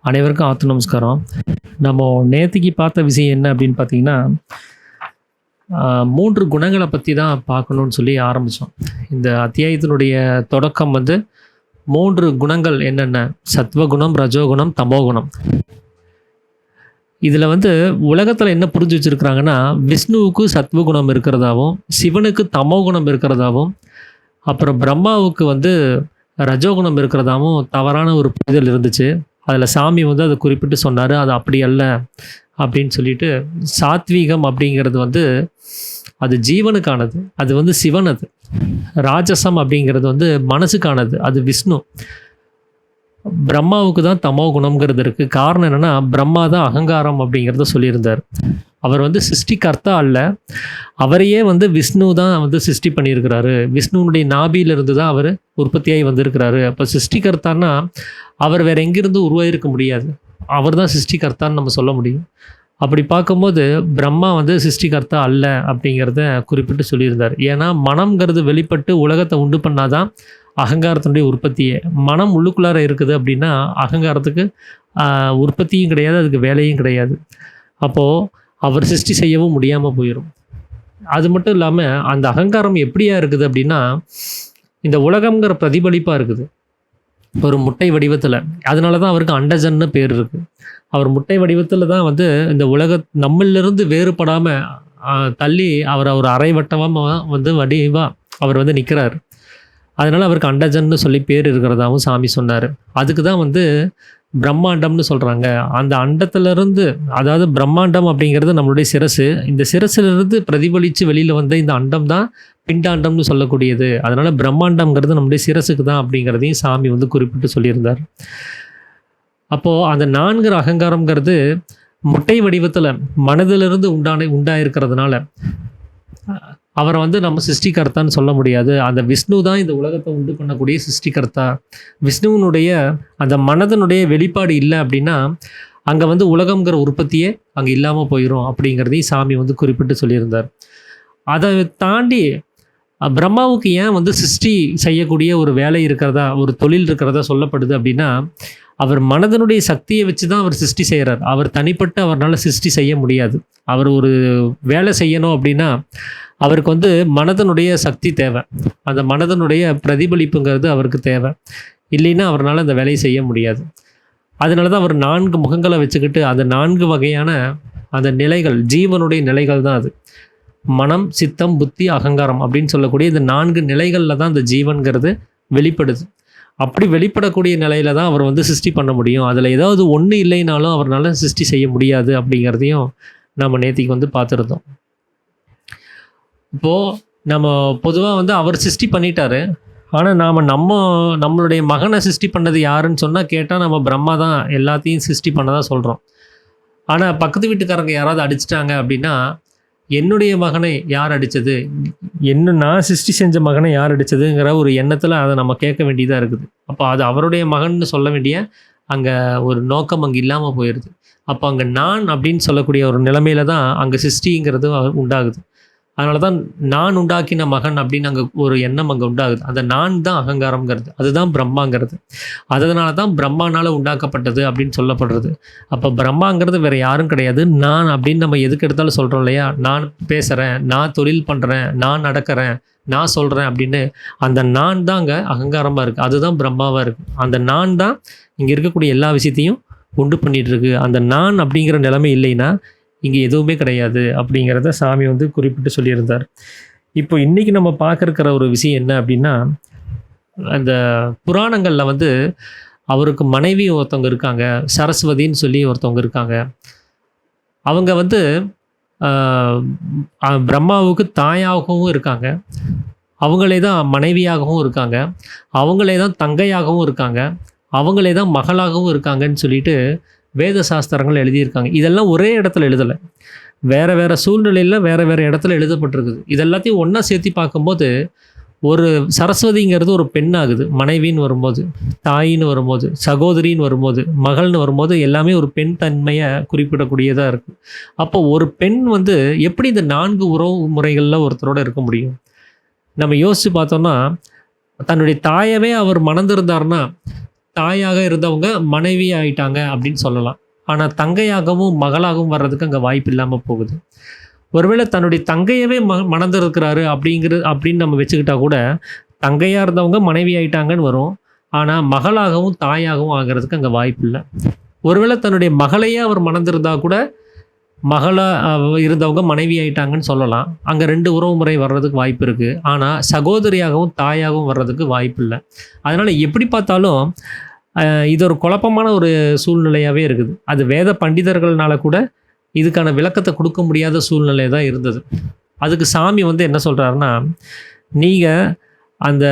அனைவருக்கும் நமஸ்காரம். நம்ம நேத்திக்கு பார்த்த விஷயம் என்ன அப்படின்னு பார்த்தீங்கன்னா, 3 குணங்கள பத்தி தான் பார்க்கணும்னு சொல்லி ஆரம்பிச்சோம். இந்த அத்தியாயத்தினுடைய தொடக்கம் வந்து 3 குணங்கள் என்னென்ன? சத்வகுணம், ரஜோகுணம், தமோகுணம். இதில வந்து உலகத்தில என்ன புரிஞ்சு வச்சிருக்கிறாங்கன்னா, விஷ்ணுவுக்கு சத்வகுணம் இருக்கிறதாவும், சிவனுக்கு தமோகுணம் இருக்கிறதாவும், அப்புறம் பிரம்மாவுக்கு வந்து ரஜோகுணம் இருக்கிறதாவும் தவறான ஒரு புரிதல் இருந்துச்சு. அதில சாமி வந்து அத குறிப்பிட்டு சொன்னாரு. அது அப்படி அல்ல அப்படின்னு சொல்லிட்டு, சாத்வீகம் அப்படிங்கிறது வந்து அது ஜீவனுக்கானது. அது வந்து சிவன் அது. ராஜசம் அப்படிங்கிறது வந்து மனசுக்கானது. அது விஷ்ணு. பிரம்மாவுக்கு தான் தமோ குணம்ங்கிறது இருக்கு. காரணம் என்னன்னா, பிரம்மா தான் அகங்காரம் அப்படிங்கிறத சொல்லியிருந்தார். அவர் வந்து சிருஷ்டிகர்த்தா அல்ல. அவரையே வந்து விஷ்ணு தான் வந்து சிருஷ்டி பண்ணியிருக்கிறாரு. விஷ்ணுனுடைய நாபியிலிருந்து தான் அவர் உற்பத்தியாகி வந்திருக்கிறாரு. அப்போ சிருஷ்டிகர்த்தான்னா அவர் வேற எங்கிருந்து உருவாயிருக்க முடியாது. அவர் தான் சிருஷ்டிகர்த்தான்னு நம்ம சொல்ல முடியும். அப்படி பார்க்கும்போது பிரம்மா வந்து சிருஷ்டிகர்த்தா அல்ல அப்படிங்கிறத குறிப்பிட்டு சொல்லியிருந்தார். ஏன்னா மனம்ங்கிறது வெளிப்பட்டு உலகத்தை உண்டு பண்ணாதான் அகங்காரத்தினுடைய உற்பத்தியே. மனம் உள்ளுக்குள்ளார இருக்குது அப்படின்னா அகங்காரத்துக்கு உற்பத்தியும் கிடையாது, அதுக்கு வேலையும் கிடையாது. அப்போது அவர் சிருஷ்டி செய்யவும் முடியாமல் போயிடும். அது மட்டும் இல்லாமல் அந்த அகங்காரம் எப்படியா இருக்குது அப்படின்னா, இந்த உலகம்ங்கிற பிரதிபலிப்பாக இருக்குது ஒரு முட்டை வடிவத்தில். அதனால தான் அவருக்கு அண்டஜன்னு பேர் இருக்குது. அவர் முட்டை வடிவத்தில் தான் வந்து இந்த நம்மளிலிருந்து வேறுபடாமல் தள்ளி அவர் ஒரு அரை வட்டமாக வந்து வடிவாக அவர் வந்து நிற்கிறார். அதனால் அவருக்கு அண்டஜன்னு சொல்லி பேர் இருக்கிறதாகவும் சாமி சொன்னார். அதுக்கு தான் வந்து பிரம்மாண்டம்னு சொல்கிறாங்க. அந்த அண்டத்திலிருந்து, அதாவது பிரம்மாண்டம் அப்படிங்கிறது நம்மளுடைய சிரசு. இந்த சிரசிலிருந்து பிரதிபலித்து வெளியில் வந்த இந்த அண்டம் தான் பிண்டாண்டம்னு சொல்லக்கூடியது. அதனால் பிரம்மாண்டம்ங்கிறது நம்முடைய சிரசுக்கு தான் அப்படிங்கிறதையும் சாமி வந்து குறிப்பிட்டு சொல்லியிருந்தார். அப்போது அந்த 4 அகங்காரங்கிறது முட்டை வடிவத்தில் மனதிலிருந்து உண்டாயிருக்கிறதுனால அவரை வந்து நம்ம சிருஷ்டிகர்த்தான்னு சொல்ல முடியாது. அந்த விஷ்ணு தான் இந்த உலகத்தை உண்டு பண்ணக்கூடிய சிருஷ்டிகர்த்தா. விஷ்ணுவனுடைய அந்த மனதனுடைய வெளிப்பாடு இல்லை அப்படின்னா அங்கே வந்து உலகங்கிற உற்பத்தியே அங்கே இல்லாமல் போயிடும் அப்படிங்கிறதையும் சாமி வந்து குறிப்பிட்டு சொல்லியிருந்தார். அதை தாண்டி பிரம்மாவுக்கு ஏன் வந்து சிருஷ்டி செய்யக்கூடிய ஒரு வேலை இருக்கிறதா, ஒரு தொழில் இருக்கிறதா சொல்லப்படுது அப்படின்னா, அவர் மனதனுடைய சக்தியை வச்சு தான் அவர் சிருஷ்டி செய்கிறார். அவர் தனிப்பட்டு அவரால் சிருஷ்டி செய்ய முடியாது. அவர் ஒரு வேலை செய்யணும் அப்படின்னா அவருக்கு வந்து மனதனுடைய சக்தி தேவை. அந்த மனதனுடைய பிரதிபலிப்புங்கிறது அவருக்கு தேவை. இல்லைன்னா அவரால் அந்த வேலையை செய்ய முடியாது. அதனால தான் அவர் 4 முகங்களை வச்சுக்கிட்டு அந்த 4 வகையான அந்த நிலைகள், ஜீவனுடைய நிலைகள் தான் அது. மனம், சித்தம், புத்தி, அகங்காரம் அப்படின்னு சொல்லக்கூடிய இந்த 4 நிலைகளில் தான் அந்த ஜீவன்கிறது வெளிப்படுது. அப்படி வெளிப்படக்கூடிய நிலையில தான் அவர் வந்து சிருஷ்டி பண்ண முடியும். அதில் ஏதாவது ஒன்று இல்லைனாலும் அவரால் சிருஷ்டி செய்ய முடியாது அப்படிங்கிறதையும் நம்ம நேத்திக்கு வந்து பார்த்துருந்தோம். இப்போது நம்ம பொதுவாக வந்து அவர் சிருஷ்டி பண்ணிட்டாரு. ஆனால் நம்மளுடைய மகனை சிருஷ்டி பண்ணது யாருன்னு சொன்னால் கேட்டால் நம்ம பிரம்மா தான் எல்லாத்தையும் சிருஷ்டி பண்ணதான் சொல்கிறோம். ஆனால் பக்கத்து வீட்டுக்காரங்க யாராவது அடிச்சிட்டாங்க அப்படின்னா, என்னுடைய மகனை யார் அடித்தது, நான் சிருஷ்டி செஞ்ச மகனை யார் அடித்ததுங்கிற ஒரு எண்ணத்தில் அதை நம்ம கேட்க வேண்டியதாக இருக்குது. அப்போ அது அவருடைய மகன்னு சொல்ல வேண்டிய அங்கே ஒரு நோக்கம் அங்கே இல்லாமல் போயிடுது. அப்போ அங்கே நான் அப்படின்னு சொல்லக்கூடிய ஒரு நிலைமையில தான் அங்கே சிருஷ்டிங்கிறது உண்டாகுது. அதனால தான் நான் உண்டாக்கின மகன் அப்படின்னு அங்கே ஒரு எண்ணம் அங்கே உண்டாகுது. அந்த நான் தான் அகங்காரங்கிறது, அதுதான் பிரம்மாங்கிறது. அதனால தான் பிரம்மானால் உண்டாக்கப்பட்டது அப்படின்னு சொல்லப்படுறது. அப்போ பிரம்மாங்கிறது வேறு யாரும் கிடையாது. நான் அப்படின்னு நம்ம எதுக்கு எடுத்தாலும் சொல்கிறோம் இல்லையா? நான் பேசுகிறேன், நான் தொழில் பண்ணுறேன், நான் நடக்கிறேன், நான் சொல்கிறேன் அப்படின்னு அந்த நான் தான் அங்கே அகங்காரமாக இருக்குது. அதுதான் பிரம்மாவாக இருக்குது. அந்த நான் தான் இங்கே இருக்கக்கூடிய எல்லா விஷயத்தையும் உண்டு பண்ணிகிட்ருக்கு. அந்த நான் அப்படிங்கிற நிலைமை இல்லைன்னா இங்கே எதுவுமே கிடையாது அப்படிங்கிறத சாமி வந்து குறிப்பிட்டு சொல்லியிருந்தார். இப்போ இன்றைக்கி நம்ம பார்க்குற ஒரு விஷயம் என்ன அப்படின்னா, அந்த புராணங்களில் வந்து அவருக்கு மனைவி ஒருத்தவங்க இருக்காங்க, சரஸ்வதின்னு சொல்லி ஒருத்தவங்க இருக்காங்க. அவங்க வந்து பிரம்மாவுக்கு தாயாகவும் இருக்காங்க, அவங்களே தான் மனைவியாகவும் இருக்காங்க, அவங்களே தான் தங்கையாகவும் இருக்காங்க, அவங்களே தான் மகளாகவும் இருக்காங்கன்னு சொல்லிட்டு வேத சாஸ்திரங்கள் எழுதியிருக்காங்க. இதெல்லாம் ஒரே இடத்துல எழுதலை, வேறு வேறு சூழ்நிலையில் வேறு வேறு இடத்துல எழுதப்பட்டிருக்குது. இதெல்லாத்தையும் ஒன்றா சேர்த்து பார்க்கும்போது ஒரு சரஸ்வதிங்கிறது ஒரு பெண் ஆகுது. மனைவின்னு வரும்போது, தாயின்னு வரும்போது, சகோதரின்னு வரும்போது, மகள்னு வரும்போது எல்லாமே ஒரு பெண் தன்மையை குறிப்பிடக்கூடியதாக இருக்குது. அப்போ ஒரு பெண் வந்து எப்படி இந்த 4 உறவு முறைகளில் ஒருத்தரோட இருக்க முடியும்? நம்ம யோசித்து பார்த்தோம்னா, தன்னுடைய தாயவே அவர் மணந்திருந்தார்னா தாயாக இருந்தவங்க மனைவி ஆயிட்டாங்க அப்படின்னு சொல்லலாம். ஆனால் தங்கையாகவும் மகளாகவும் வர்றதுக்கு அங்கே வாய்ப்பு இல்லாமல் போகுது. ஒருவேளை தன்னுடைய தங்கையவே மணந்திருக்கிறாரு அப்படின்னு நம்ம வச்சுக்கிட்டா கூட, தங்கையாக இருந்தவங்க மனைவி ஆயிட்டாங்கன்னு வரும். ஆனால் மகளாகவும் தாயாகவும் ஆகிறதுக்கு அங்கே வாய்ப்பு இல்லை. ஒருவேளை தன்னுடைய மகளையே அவர் மணந்திருந்தா கூட மகளா இருந்தவங்க மனைவி ஆயிட்டாங்கன்னு சொல்லலாம். அங்கே 2 உறவு முறை வர்றதுக்கு வாய்ப்பு இருக்குது. ஆனால் சகோதரியாகவும் தாயாகவும் வர்றதுக்கு வாய்ப்பு இல்லை. அதனால் எப்படி பார்த்தாலும் இது ஒரு குழப்பமான ஒரு சூழ்நிலையாகவே இருக்குது. அது வேத பண்டிதர்கள்னால கூட இதுக்கான விளக்கத்தை கொடுக்க முடியாத சூழ்நிலை தான் இருந்தது. அதுக்கு சாமி வந்து என்ன சொல்கிறாருன்னா, நீங்கள் அந்த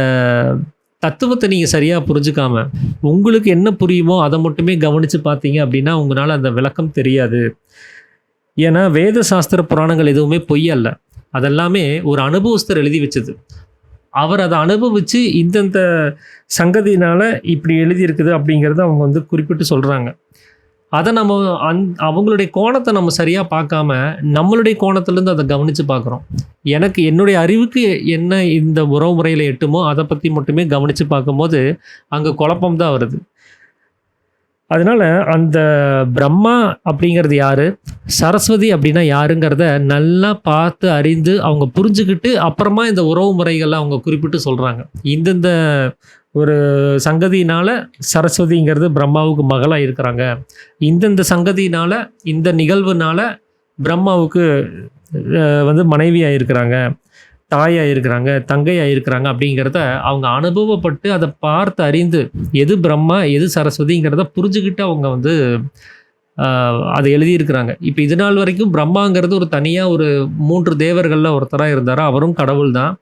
தத்துவத்தை நீங்கள் சரியாக புரிஞ்சுக்காம உங்களுக்கு என்ன புரியுமோ அதை மட்டுமே கவனித்து பார்த்தீங்க அப்படின்னா உங்களால் அந்த விளக்கம் தெரியாது. ஏன்னா வேத சாஸ்திர புராணங்கள் எதுவுமே பொய் அல்ல. அதெல்லாமே ஒரு அனுபவஸ்தர் எழுதி வச்சது. அவர் அதை அனுபவித்து இந்தந்த சங்கதியினால் இப்படி எழுதியிருக்குது அப்படிங்கிறத அவங்க வந்து குறிப்பிட்டு சொல்கிறாங்க. அதை நம்ம அவங்களுடைய கோணத்தை நம்ம சரியாக பார்க்காம நம்மளுடைய கோணத்துலேருந்து அதை கவனித்து பார்க்குறோம். எனக்கு என்னுடைய அறிவுக்கு என்ன இந்த உறவு முறையில் எட்டுமோ அதை பற்றி மட்டுமே கவனித்து பார்க்கும்போது அங்கே குழப்பம் தான் வருது. அதனால் அந்த பிரம்மா அப்படிங்கிறது யார், சரஸ்வதி அப்படின்னா யாருங்கிறத நல்லா பார்த்து அறிந்து அவங்க புரிஞ்சுக்கிட்டு அப்புறமா இந்த உறவு முறைகளை அவங்க குறிப்பிட்டு சொல்கிறாங்க. இந்தந்த ஒரு சங்கதியினால் சரஸ்வதிங்கிறது பிரம்மாவுக்கு மகளாக இருக்கிறாங்க, இந்தந்த சங்கதியினால் இந்த நிகழ்வுனால பிரம்மாவுக்கு வந்து மனைவியாக இருக்கிறாங்க, தாயாக இருக்கிறாங்க, தங்கையாக இருக்கிறாங்க அப்படிங்கிறத அவங்க அனுபவப்பட்டு அதை பார்த்து அறிந்து எது பிரம்மா எது சரஸ்வதிங்கிறத புரிஞ்சுக்கிட்டு அவங்க வந்து அதை எழுதியிருக்கிறாங்க. இப்போ இது நாள் வரைக்கும் பிரம்மாங்கிறது ஒரு தனியாக ஒரு 3 தேவர்களில் ஒருத்தராக இருந்தார். அவரும் கடவுள் தான்,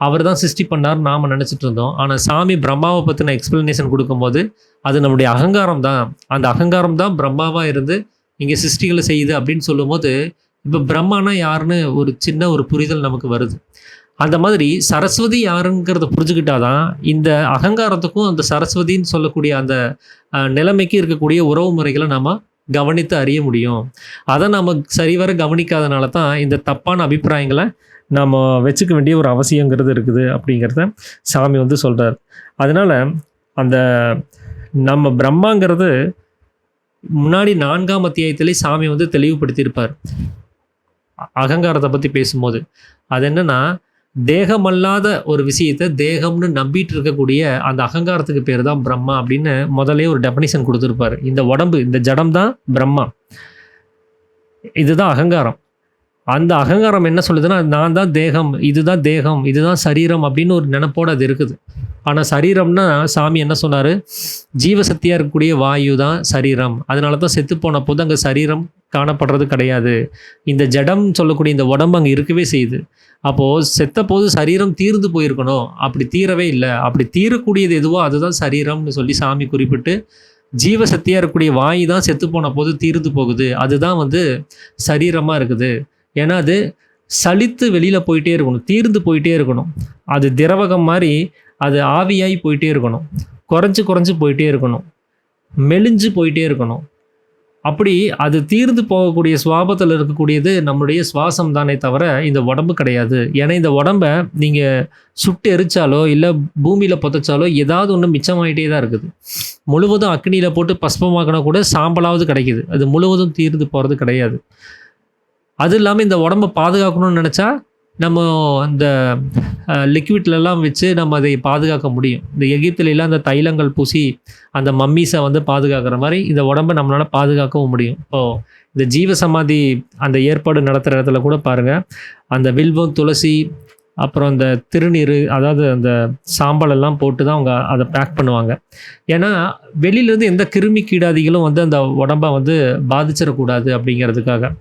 அவர் தான் சிருஷ்டி பண்ணார் நாம் நினச்சிட்டு இருந்தோம். ஆனால் சாமி பிரம்மாவை பற்றின எக்ஸ்பிளனேஷன் கொடுக்கும்போது அது நம்முடைய அகங்காரம் தான், அந்த அகங்காரம் தான் பிரம்மாவாக இருந்து இங்கே சிருஷ்டிகளை செய்யுது அப்படின்னு சொல்லும்போது இப்போ பிரம்மானா யாருன்னு ஒரு சின்ன ஒரு புரிதல் நமக்கு வருது. அந்த மாதிரி சரஸ்வதி யாருங்கிறத புரிஞ்சுக்கிட்டாதான் இந்த அகங்காரத்துக்கும் அந்த சரஸ்வதின்னு சொல்லக்கூடிய அந்த நிலைமைக்கு இருக்கக்கூடிய உறவு முறைகளை நாம் கவனித்து அறிய முடியும். அதை நம்ம சரிவர கவனிக்காதனால தான் இந்த தப்பான அபிப்பிராயங்களை நாம் வச்சுக்க வேண்டிய ஒரு அவசியங்கிறது இருக்குது அப்படிங்கிறத சாமி வந்து சொல்கிறார். அதனால் அந்த நம்ம பிரம்மாங்கிறது முன்னாடி 4ஆம் அத்தியாயத்திலே சாமி வந்து தெளிவுபடுத்தியிருப்பார் அகங்காரத்தை பற்றி பேசும்போது. அது என்னென்னா, தேகமல்லாத ஒரு விஷயத்தை தேகம்னு நம்பிட்டு இருக்கக்கூடிய அந்த அகங்காரத்துக்கு பேர் தான் பிரம்மா அப்படின்னு முதலே ஒரு டெஃபனிஷன் கொடுத்துருப்பாரு. இந்த உடம்பு, இந்த ஜடம் தான் பிரம்மா, இதுதான் அகங்காரம். அந்த அகங்காரம் என்ன சொல்லுதுன்னா, நான் தான் தேகம், இதுதான் சரீரம் அப்படின்னு ஒரு நினைப்போடு அது இருக்குது. ஆனால் சரீரம்னா சாமி என்ன சொன்னார், ஜீவசக்தியாக இருக்கக்கூடிய வாயு தான் சரீரம். அதனால தான் செத்து போன போது அங்கே சரீரம் காணப்படுறது கிடையாது. இந்த ஜடம் சொல்லக்கூடிய இந்த உடம்பு அங்கே இருக்கவே செய்யுது. அப்போது செத்த போது சரீரம் தீர்ந்து போயிருக்கணும், அப்படி தீரவே இல்லை. அப்படி தீரக்கூடியது எதுவோ அதுதான் சரீரம்னு சொல்லி சாமி குறிப்பிட்டு, ஜீவசக்தியாக இருக்கக்கூடிய வாயு தான் செத்து போன போது தீர்ந்து போகுது, அதுதான் வந்து சரீரமாக இருக்குது. ஏன்னா அது சலித்து வெளியில் போயிட்டே இருக்கணும், தீர்ந்து போயிட்டே இருக்கணும். அது திரவகம் மாதிரி அது ஆவியாகி போயிட்டே இருக்கணும், குறைஞ்சு போயிட்டே இருக்கணும், மெலிஞ்சு போயிட்டே இருக்கணும். அப்படி அது தீர்ந்து போகக்கூடிய சுவாபத்தில் இருக்கக்கூடியது நம்முடைய சுவாசம் தானே தவிர இந்த உடம்பு கிடையாது. ஏன்னா இந்த உடம்பை நீங்கள் சுட்டு எரிச்சாலோ இல்லை பூமியில் புதைச்சாலோ ஏதாவது ஒன்று மிச்சமாயிட்டே தான் இருக்குது. முழுவதும் அக்னியில் போட்டு பஸ்பமாக்கினா கூட சாம்பலாவது கிடைக்குது, அது முழுவதும் தீர்ந்து போகிறது கிடையாது. அது இல்லாமல் இந்த உடம்பை பாதுகாக்கணும்னு நினச்சா நம்ம இந்த லிக்விட்லலாம் வச்சு நம்ம அதை பாதுகாக்க முடியும். இந்த எகிப்திலெலாம் அந்த தைலங்கள் பூசி அந்த மம்மீஸை வந்து பாதுகாக்கிற மாதிரி இந்த உடம்பை நம்மளால் பாதுகாக்கவும் முடியும். இப்போது இந்த ஜீவசமாதி அந்த ஏற்பாடு நடத்துகிற இடத்துல கூட பாருங்கள், அந்த வில்வம், துளசி, அப்புறம் இந்த திருநீர், அதாவது அந்த சாம்பல் எல்லாம் போட்டு தான் அவங்க அதை பேக் பண்ணுவாங்க. ஏன்னா வெளியிலேருந்து எந்த கிருமி கீடாதிகளும் வந்து அந்த உடம்பை வந்து பாதிச்சிடக்கூடாது அப்படிங்கிறதுக்காக.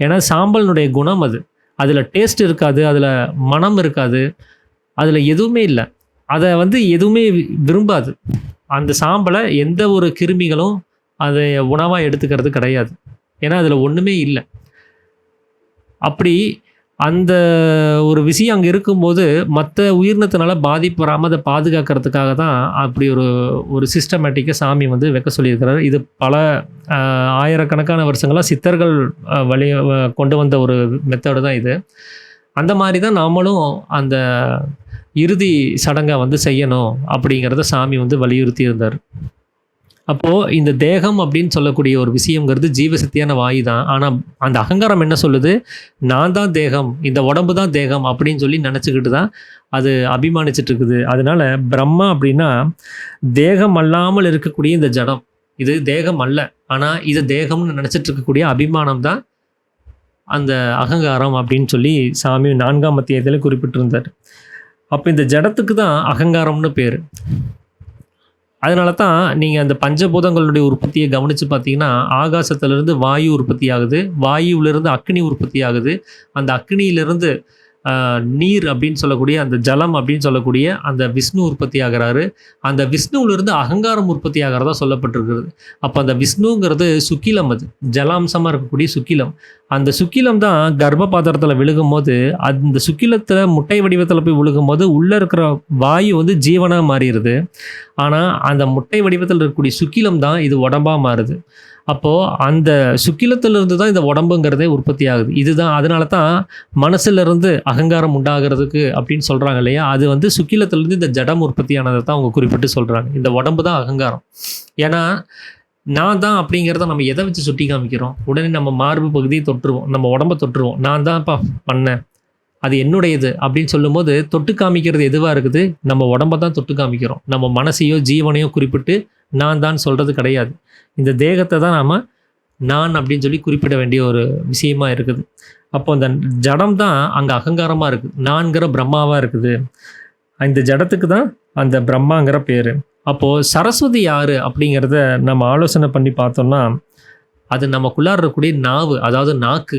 ஏன்னா சாம்பலினுடைய குணம் அது, அதில் டேஸ்ட் இருக்காது, அதில் மனம் இருக்காது, அதில் எதுவுமே இல்லை, அதை வந்து எதுவுமே விரும்பாது. அந்த சாம்பலை எந்த ஒரு கிருமிகளும் அதை உணவாக எடுத்துக்கிறது கிடையாது, ஏன்னா அதில் ஒன்றுமே இல்லை. அப்படி அந்த ஒரு விஷயம் அங்கே இருக்கும்போது மற்ற உயிரினத்தினால பாதிப்பு வராமல் அதை பாதுகாக்கிறதுக்காக தான் அப்படி ஒரு சிஸ்டமேட்டிக்காக சாமி வந்து வைக்க சொல்லியிருக்கிறார். இது பல ஆயிரக்கணக்கான வருஷங்களாக சித்தர்கள் கொண்டு வந்த ஒரு மெத்தடு தான் இது. அந்த மாதிரி தான் நாமளும் அந்த இறுதி சடங்கை வந்து செய்யணும் அப்படிங்கிறத சாமி வந்து வலியுறுத்தி இருந்தார். அப்போது இந்த தேகம் அப்படின்னு சொல்லக்கூடிய ஒரு விஷயங்கிறது ஜீவசக்தியான வாயு தான். ஆனால் அந்த அகங்காரம் என்ன சொல்லுது, நான் தான் தேகம், இந்த உடம்பு தான் தேகம் அப்படின்னு சொல்லி நினச்சிக்கிட்டு தான் அது அபிமானிச்சுட்டு இருக்குது. அதனால பிரம்மா அப்படின்னா தேகம் அல்லாமல் இருக்கக்கூடிய இந்த ஜடம், இது தேகம் அல்ல, ஆனால் இது தேகம்னு நினச்சிட்டு இருக்கக்கூடிய அபிமானம் தான் அந்த அகங்காரம் அப்படின்னு சொல்லி சாமி 4ஆம் அத்தியாயத்தில் குறிப்பிட்டிருந்தார். அப்போ இந்த ஜடத்துக்கு தான் அகங்காரம்னு பேர். அதனால தான் நீங்கள் அந்த பஞ்சபூதங்களுடைய உற்பத்தியை கவனித்து பார்த்தீங்கன்னா, ஆகாசத்திலிருந்து வாயு உற்பத்தி ஆகுது, வாயுவிலிருந்து அக்னி உற்பத்தி ஆகுது, அந்த அக்னியிலிருந்து நீர் அப்படின்னு சொல்லக்கூடிய அந்த ஜலம் அப்படின்னு சொல்லக்கூடிய அந்த விஷ்ணு உற்பத்தி ஆகிறாரு, அந்த விஷ்ணுவிலிருந்து அகங்காரம் உற்பத்தி ஆகிறதா சொல்லப்பட்டிருக்கிறது. அப்போ அந்த விஷ்ணுங்கிறது சுக்கிலம், அது ஜலாம்சமாக இருக்கக்கூடிய சுக்கிலம். அந்த சுக்கிலம் தான் கர்ப்ப பாத்திரத்தில் விழுகும்போது, அந்த சுக்கிலத்தில் முட்டை வடிவத்தில் போய் விழுகும்போது உள்ளே இருக்கிற வாயு வந்து ஜீவனாக மாறிடுது. ஆனால் அந்த முட்டை வடிவத்தில் இருக்கக்கூடிய சுக்கிலம் தான் இது உடம்பாக மாறுது. அப்போது அந்த சுக்கிலத்திலிருந்து தான் இந்த உடம்புங்கிறதே உற்பத்தி ஆகுது. இதுதான் அதனால தான் மனசுலேருந்து அகங்காரம் உண்டாகிறதுக்கு அப்படின்னு சொல்கிறாங்க இல்லையா, அது வந்து சுக்கிலத்திலேருந்து இந்த ஜடம் உற்பத்தியானதை தான் அவங்க குறிப்பிட்டு சொல்கிறாங்க. இந்த உடம்பு தான் அகங்காரம். ஏன்னா நான் தான் அப்படிங்கிறத நம்ம எதை வச்சு சுட்டி காமிக்கிறோம், உடனே நம்ம மார்பு பகுதியை தொட்டுருவோம், நம்ம உடம்பை தொட்டுருவோம், நான் தான்ப்பா பண்ணேன், அது என்னுடையது அப்படின்னு சொல்லும்போது தொட்டு காமிக்கிறது எதுவாக இருக்குது, நம்ம உடம்பை தான் தொட்டு காமிக்கிறோம். நம்ம மனசையோ ஜீவனையோ குறிப்பிட்டு நான் தான் சொல்கிறது கிடையாது. இந்த தேகத்தை தான் நாம் நான் அப்படின்னு சொல்லி குறிப்பிட வேண்டிய ஒரு விஷயமா இருக்குது. அப்போ அந்த ஜடம் தான் அங்கே அகங்காரமாக இருக்குது, நான்கிற பிரம்மாவாக இருக்குது. இந்த ஜடத்துக்கு தான் அந்த பிரம்மாங்கிற பேர். அப்போது சரஸ்வதி யார் அப்படிங்கிறத நம்ம ஆலோசனை பண்ணி பார்த்தோம்னா, அது நமக்குள்ளார இருக்கக்கூடிய நாவு, அதாவது நாக்கு.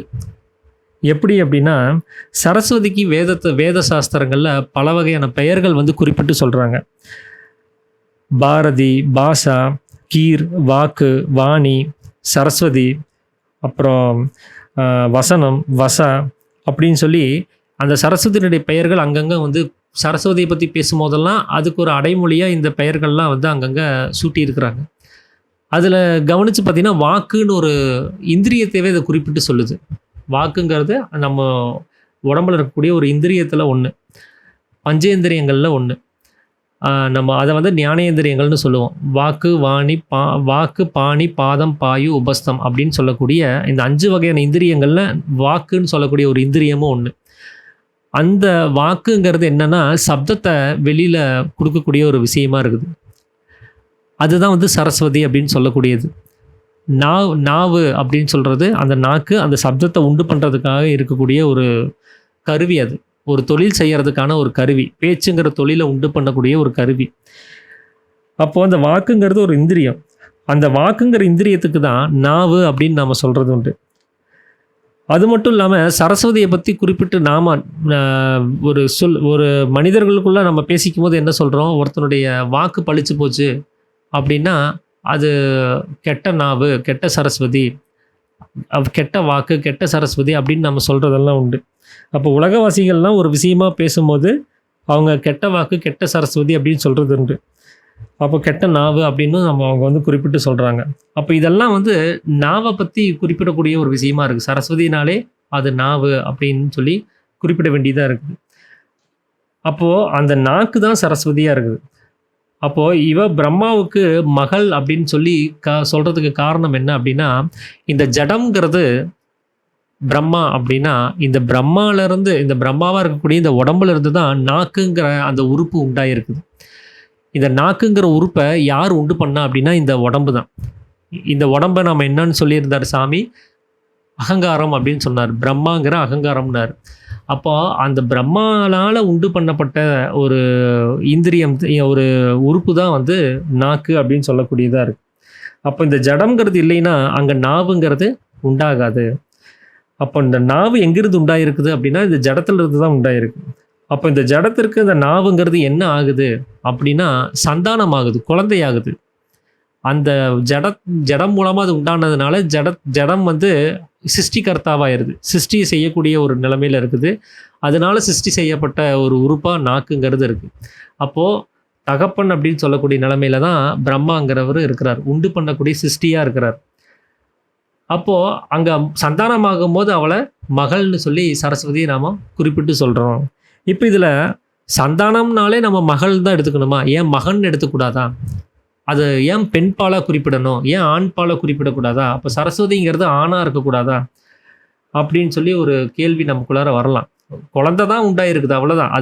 எப்படி அப்படின்னா, சரஸ்வதிக்கு வேத சாஸ்திரங்களில் பல வகையான பெயர்கள் வந்து குறிப்பிட்டு சொல்கிறாங்க. பாரதி, பாஷா, கீர், வாக்கு, வாணி, சரஸ்வதி, அப்புறம் வசனம், வசா அப்படின்னு சொல்லி அந்த சரஸ்வதியினுடைய பெயர்கள் அங்கங்கே வந்து சரஸ்வதியை பற்றி பேசும்போதெல்லாம் அதுக்கு ஒரு அடைமொழியாக இந்த பெயர்கள்லாம் வந்து அங்கங்கே சூட்டி இருக்கிறாங்க. அதில் கவனித்து பார்த்திங்கன்னா, வாக்குன்னு ஒரு இந்திரியத்தையே இதை குறிப்பிட்டு சொல்லுது. வாக்குங்கிறது நம்ம உடம்புல இருக்கக்கூடிய ஒரு இந்திரியத்தில் ஒன்று, பஞ்சேந்திரியங்களில் ஒன்று. நம்ம அதை வந்து ஞானேந்திரியங்கள்னு சொல்லுவோம். வாக்கு, வாணி, வாக்கு, பாணி, பாதம், பாயு, உபஸ்தம் அப்படின்னு சொல்லக்கூடிய இந்த 5 வகையான இந்திரியங்களில் வாக்குன்னு சொல்லக்கூடிய ஒரு இந்திரியமும் ஒன்று. அந்த வாக்குங்கிறது என்னென்னா, சப்தத்தை வெளியில் கொடுக்கக்கூடிய ஒரு விஷயமா இருக்குது. அதுதான் வந்து சரஸ்வதி அப்படின்னு சொல்லக்கூடியது. நாவு அப்படின்னு சொல்கிறது அந்த நாக்கு, அந்த சப்தத்தை உண்டு பண்ணுறதுக்காக இருக்கக்கூடிய ஒரு கருவி. அது ஒரு தொழில் செய்கிறதுக்கான ஒரு கருவி, பேச்சுங்கிற தொழிலை உண்டு பண்ணக்கூடிய ஒரு கருவி. அப்போது அந்த வாக்குங்கிறது ஒரு இந்திரியம். அந்த வாக்குங்கிற இந்திரியத்துக்கு தான் நாவு அப்படின்னு நாம் சொல்கிறது உண்டு. அது மட்டும் இல்லாமல் சரஸ்வதியை பற்றி குறிப்பிட்டு நாம் ஒரு மனிதர்களுக்குள்ளே நம்ம பேசிக்கும் போது என்ன சொல்கிறோம், ஒருத்தனுடைய வாக்கு பழிச்சு போச்சு அப்படின்னா அது கெட்ட நாவு, கெட்ட சரஸ்வதி, கெட்ட வாக்கு, கெட்ட சரஸ்வதி அப்படின்னு நம்ம சொல்கிறதெல்லாம் உண்டு. அப்போ உலகவாசிகள்லாம் ஒரு விஷயமா பேசும்போது அவங்க கெட்ட வாக்கு, கெட்ட சரஸ்வதி அப்படின்னு சொல்கிறது உண்டு. அப்போ கெட்ட நாவு அப்படின்னு அவங்க வந்து குறிப்பிட்டு சொல்கிறாங்க. அப்போ இதெல்லாம் வந்து நாவை பற்றி குறிப்பிடக்கூடிய ஒரு விஷயமா இருக்குது. சரஸ்வதினாலே அது நாவு அப்படின்னு சொல்லி குறிப்பிட வேண்டியதாக இருக்குது. அப்போது அந்த நாக்கு தான் சரஸ்வதியாக இருக்குது. அப்போது இவ பிரம்மாவுக்கு மகள் அப்படின்னு சொல்லி சொல்கிறதுக்கு காரணம் என்ன அப்படின்னா, இந்த ஜடம்ங்கிறது பிரம்மா அப்படின்னா, இந்த பிரம்மாவிலேருந்து, இந்த பிரம்மாவாக இருக்கக்கூடிய இந்த உடம்புல இருந்து தான் நாக்குங்கிற அந்த உறுப்பு உண்டாயிருக்குது. இந்த நாக்குங்கிற உறுப்பை யார் உண்டு பண்ணா அப்படின்னா இந்த உடம்பு தான். இந்த உடம்பை நம்ம என்னன்னு சொல்லியிருந்தார் சாமி, அகங்காரம் அப்படின்னு சொன்னார். பிரம்மாங்கிற அகங்காரம்னார். அப்போ அந்த பிரம்மாவால் உண்டு பண்ணப்பட்ட ஒரு இந்திரியம், ஒரு உறுப்பு தான் வந்து நாக்கு அப்படின்னு சொல்லக்கூடியதாக இருக்குது. அப்போ இந்த ஜடம்ங்கிறது இல்லைன்னா அங்கே நாவுங்கிறது உண்டாகாது. அப்போ இந்த நாவு எங்கிருந்து உண்டாயிருக்குது அப்படின்னா இந்த ஜடத்திலிருந்து தான் உண்டாயிருக்கு. அப்போ இந்த ஜடத்திற்கு இந்த நாவுங்கிறது என்ன ஆகுது அப்படின்னா சந்தானம் ஆகுது, குழந்தையாகுது. அந்த ஜடம் மூலமாக அது உண்டானதுனால ஜடம் வந்து சிருஷ்டிகர்த்தாவாயிருது, சிருஷ்டி செய்யக்கூடிய ஒரு நிலைமையில் இருக்குது. அதனால சிருஷ்டி செய்யப்பட்ட ஒரு உறுப்பாக நாக்குங்கிறது இருக்குது. அப்போது தகப்பன் அப்படின்னு சொல்லக்கூடிய நிலைமையில தான் பிரம்மாங்கிறவர் இருக்கிறார், உண்டு பண்ணக்கூடிய சிருஷ்டியாக இருக்கிறார். அப்போது அங்கே சந்தானமாகும் போது அவளை மகள்னு சொல்லி சரஸ்வதியை நாம் குறிப்பிட்டு சொல்கிறோம். இப்போ இதில் சந்தானம்னாலே நம்ம மகள் தான் எடுத்துக்கணுமா, ஏன் மகன் எடுத்துக்கூடாதா? அதை ஏன் பெண் பாலாக குறிப்பிடணும், ஏன் ஆண் பாலை குறிப்பிடக்கூடாதா, அப்போ சரஸ்வதிங்கிறது ஆணாக இருக்கக்கூடாதா அப்படின்னு சொல்லி ஒரு கேள்வி நமக்குள்ளார வரலாம். குழந்தை தான் உண்டாயிருக்குது, அவ்வளோதான்.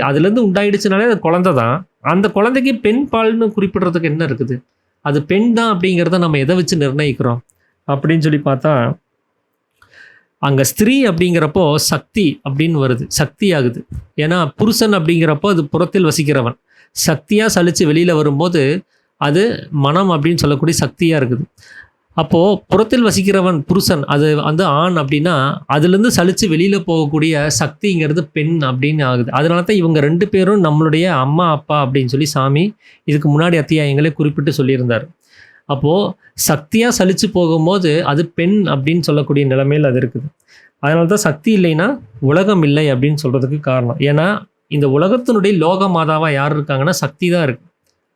அதுலேருந்து உண்டாயிடுச்சுனாலே அது குழந்தை தான். அந்த குழந்தைக்கு பெண் பால்னு குறிப்பிடுறதுக்கு என்ன இருக்குது? அது பெண் தான் அப்படிங்கிறத நம்ம எதை வச்சு நிர்ணயிக்கிறோம் அப்படின்னு சொல்லி பார்த்தா, அங்கே ஸ்திரீ அப்படிங்கிறப்போ சக்தி அப்படின்னு வருது, சக்தி ஆகுது. ஏன்னா புருஷன் அப்படிங்கிறப்போ அது புறத்தில் வசிக்கிறவன், சக்தியாக சலித்து வெளியில் வரும்போது அது மனம் அப்படின்னு சொல்லக்கூடிய சக்தியாக இருக்குது. அப்போது புறத்தில் வசிக்கிறவன் புருஷன், அது வந்து ஆண் அப்படின்னா அதுலேருந்து சலித்து வெளியில் போகக்கூடிய சக்திங்கிறது பெண் அப்படின்னு ஆகுது. அதனால தான் இவங்க 2 பேரும் நம்மளுடைய அம்மா அப்பா அப்படின்னு சொல்லி சாமி இதுக்கு முன்னாடி அத்தியாயங்களே குறிப்பிட்டு சொல்லியிருந்தார். அப்போது சக்தியாக சலித்து போகும்போது அது பெண் அப்படின்னு சொல்லக்கூடிய நிலைமையில் அது இருக்குது. அதனால தான் சக்தி இல்லைன்னா உலகம் இல்லை அப்படின்னு சொல்கிறதுக்கு காரணம். ஏன்னா இந்த உலகத்தினுடைய லோக மாதாவாக யார் இருக்காங்கன்னா சக்தி தான் இருக்குது.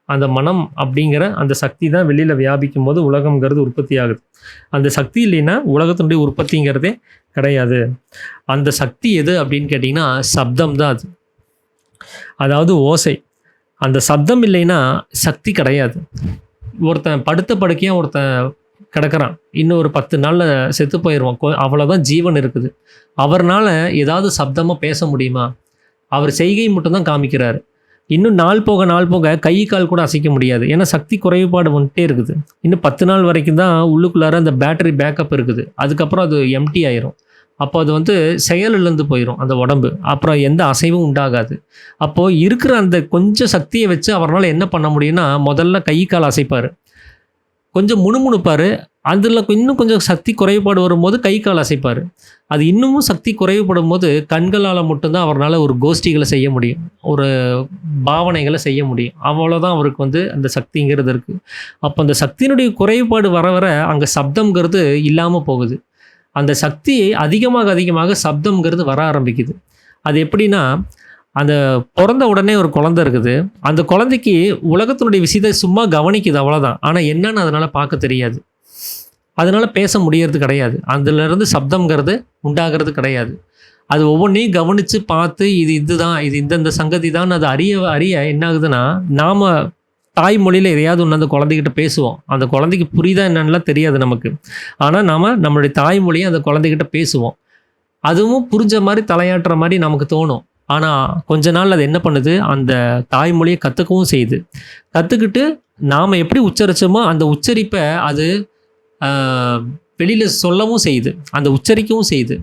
அந்த மனம் அப்படிங்கிற அந்த சக்தி தான் வெளியில் வியாபிக்கும் போது உலகம்ங்கிறது உற்பத்தி ஆகுது. அந்த சக்தி இல்லைன்னா உலகத்தினுடைய உற்பத்திங்கிறதே கிடையாது. அந்த சக்தி எது அப்படின்னு கேட்டிங்கன்னா சப்தம் தான் அது, அதாவது ஓசை. அந்த சப்தம் இல்லைன்னா சக்தி கிடையாது. ஒருத்தன் படுத்த படுக்கையாக ஒருத்தன் கிடக்கிறான், இன்னும் ஒரு 10 நாளில் செத்து போயிடுவான், அவ்வளோதான் ஜீவன் இருக்குது. அவர்னால் ஏதாவது சப்தமாக பேச முடியுமா? அவர் செய்கை மட்டும்தான் காமிக்கிறார். இன்னும் நாள் போக கை கால் கூட அசைக்க முடியாது. ஏன்னா சக்தி குறைபாடு வந்துட்டே இருக்குது. இன்னும் 10 நாள் வரைக்கும் தான் உள்ளுக்குள்ளார அந்த பேட்டரி பேக்கப் இருக்குது. அதுக்கப்புறம் அது எம்டி ஆயிரும். அப்போ அது வந்து செயலிழந்து போயிடும் அந்த உடம்பு. அப்புறம் எந்த அசைவும் உண்டாகாது. அப்போது இருக்கிற அந்த கொஞ்சம் சக்தியை வச்சு அவரால் என்ன பண்ண முடியும்னா, முதல்ல கை கால் அசைப்பார், கொஞ்சம் முணுமுணுப்பார். அதில் இன்னும் கொஞ்சம் சக்தி குறைபாடு வரும்போது கை கால் அசைப்பார். அது இன்னமும் சக்தி குறைவுபடும் போது கண்களால் மட்டும்தான் அவரால் ஒரு கோஷ்டிகளை செய்ய முடியும், ஒரு பாவனைகளை செய்ய முடியும். அவ்வளோதான் அவருக்கு வந்து அந்த சக்திங்கிறது இருக்குது. அப்போ அந்த சக்தியினுடைய குறைபாடு வர வர அங்கே சப்தம்ங்கிறது இல்லாமல் போகுது. அந்த சக்தி அதிகமாக சப்தம்ங்கிறது வர ஆரம்பிக்குது. அது எப்படின்னா, அந்த பிறந்த உடனே ஒரு குழந்தை இருக்குது. அந்த குழந்தைக்கு உலகத்தினுடைய விஷயத்தை சும்மா கவனிக்குது, அவ்வளோதான். ஆனால் என்னன்னு அதனால் பார்க்க தெரியாது, அதனால் பேச முடியறது கிடையாது, அதுலேருந்து சப்தம்ங்கிறது உண்டாகிறது கிடையாது. அது ஒவ்வொன்றையும் கவனித்து பார்த்து இதுதான், இது இந்தந்த சங்கதி தான் அது அறிய என்ன ஆகுதுன்னா, நாம் தாய்மொழியில் எதையாவது ஒன்று அந்த குழந்தைகிட்ட பேசுவோம். அந்த குழந்தைக்கு புரியுதா என்னன்னுலாம் தெரியாது நமக்கு. ஆனால் நாம் நம்மளுடைய தாய்மொழியை அந்த குழந்தைகிட்ட பேசுவோம். அதுவும் புரிஞ்ச மாதிரி தலையாட்டுற மாதிரி நமக்கு தோணும். ஆனால் கொஞ்ச நாள் அது என்ன பண்ணுது, அந்த தாய்மொழியை கற்றுக்கவும் செய்யுது. கற்றுக்கிட்டு நாம் எப்படி உச்சரித்தோமோ அந்த உச்சரிப்பை அது வெளியில் சொல்லவும் செய்யுது, அந்த உச்சரிக்கவும் செய்யுது.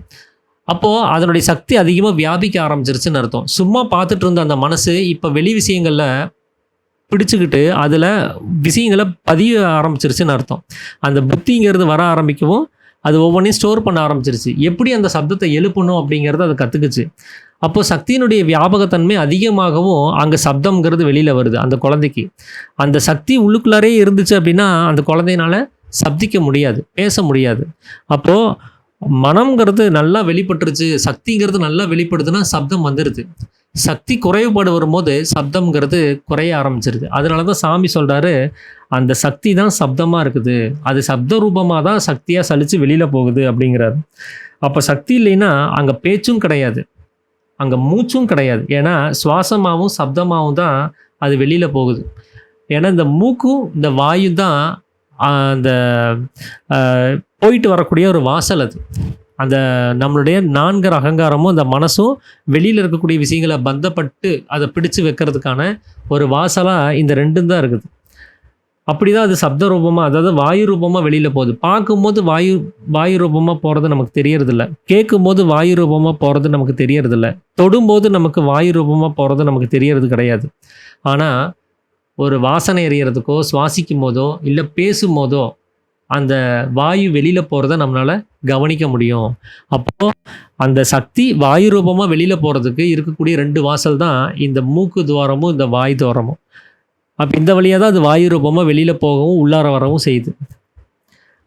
அப்போது அதனுடைய சக்தி அதிகமாக வியாபிக்க ஆரம்பிச்சிருச்சுன்னு அர்த்தம். சும்மா பார்த்துட்டு இருந்த அந்த மனசு இப்போ வெளி விஷயங்களில் பிடிச்சிக்கிட்டு அதில் விஷயங்களை பதிய ஆரம்பிச்சிருச்சுன்னு அர்த்தம். அந்த புத்திங்கிறது வர ஆரம்பிக்கவும் அது ஒவ்வொன்றையும் ஸ்டோர் பண்ண ஆரம்பிச்சிருச்சு. எப்படி அந்த சப்தத்தை எழுப்பணும் அப்படிங்கிறத அதை கற்றுக்குச்சு. அப்போது சக்தியினுடைய வியாபகத்தன்மை அதிகமாகவும் அங்கே சப்தம்ங்கிறது வெளியில் வருது அந்த குழந்தைக்கு. அந்த சக்தி உள்ளுக்குள்ளாரே இருந்துச்சு அப்படின்னா அந்த குழந்தையினால சப்திக்க முடியாது, பேச முடியாது. அப்போது மனம்ங்கிறது நல்லா வெளிப்பட்டுருச்சு, சக்திங்கிறது நல்லா வெளிப்படுதுன்னா சப்தம் வந்துடுது. சக்தி குறைபாடு வரும்போது சப்தம்ங்கிறது குறைய ஆரம்பிச்சிருது. அதனால தான் சாமி சொல்கிறாரு, அந்த சக்தி தான் சப்தமாக இருக்குது, அது சப்த ரூபமாக தான் சக்தியாக சலித்து வெளியில் போகுது அப்படிங்கிறாரு. அப்போ சக்தி இல்லைன்னா அங்கே பேச்சும் கிடையாது, அங்கே மூச்சும் கிடையாது. ஏன்னா சுவாசமாகவும் சப்தமாகவும் தான் அது வெளியில் போகுது. ஏன்னா இந்த மூக்கும் இந்த வாயு தான் அந்த போயிட்டு வரக்கூடிய ஒரு வாசல். அது அந்த நம்மளுடைய 4 அகங்காரமும் அந்த மனசும் வெளியில் இருக்கக்கூடிய விஷயங்களை பந்தப்பட்டு அதை பிடிச்சு வைக்கிறதுக்கான ஒரு வாசலாக இந்த 2 தான் இருக்குது. அப்படி தான் அது சப்த ரூபமாக, அதாவது வாயு ரூபமாக வெளியில் போகுது. பார்க்கும்போது வாயு ரூபமாக போகிறது நமக்கு தெரியறதில்ல, கேட்கும்போது வாயு ரூபமாக போகிறது நமக்கு தெரியறதில்ல, தொடும்போது நமக்கு வாயு ரூபமாக போகிறது நமக்கு தெரியறது கிடையாது. ஆனால் ஒரு வாசனை எறிகிறதுக்கோ சுவாசிக்கும் போதோ இல்லை பேசும்போதோ அந்த வாயு வெளியில் போகிறத நம்மளால் கவனிக்க முடியும். அப்போது அந்த சக்தி வாயு ரூபமாக வெளியில் போகிறதுக்கு இருக்கக்கூடிய 2 வாசல் தான் இந்த மூக்கு துவாரமும் இந்த வாயு துவாரமும். அப்போ இந்த வழியாக தான் அது வாயு ரூபமாக வெளியில் போகவும் உள்ளார வரவும் செய்யுது.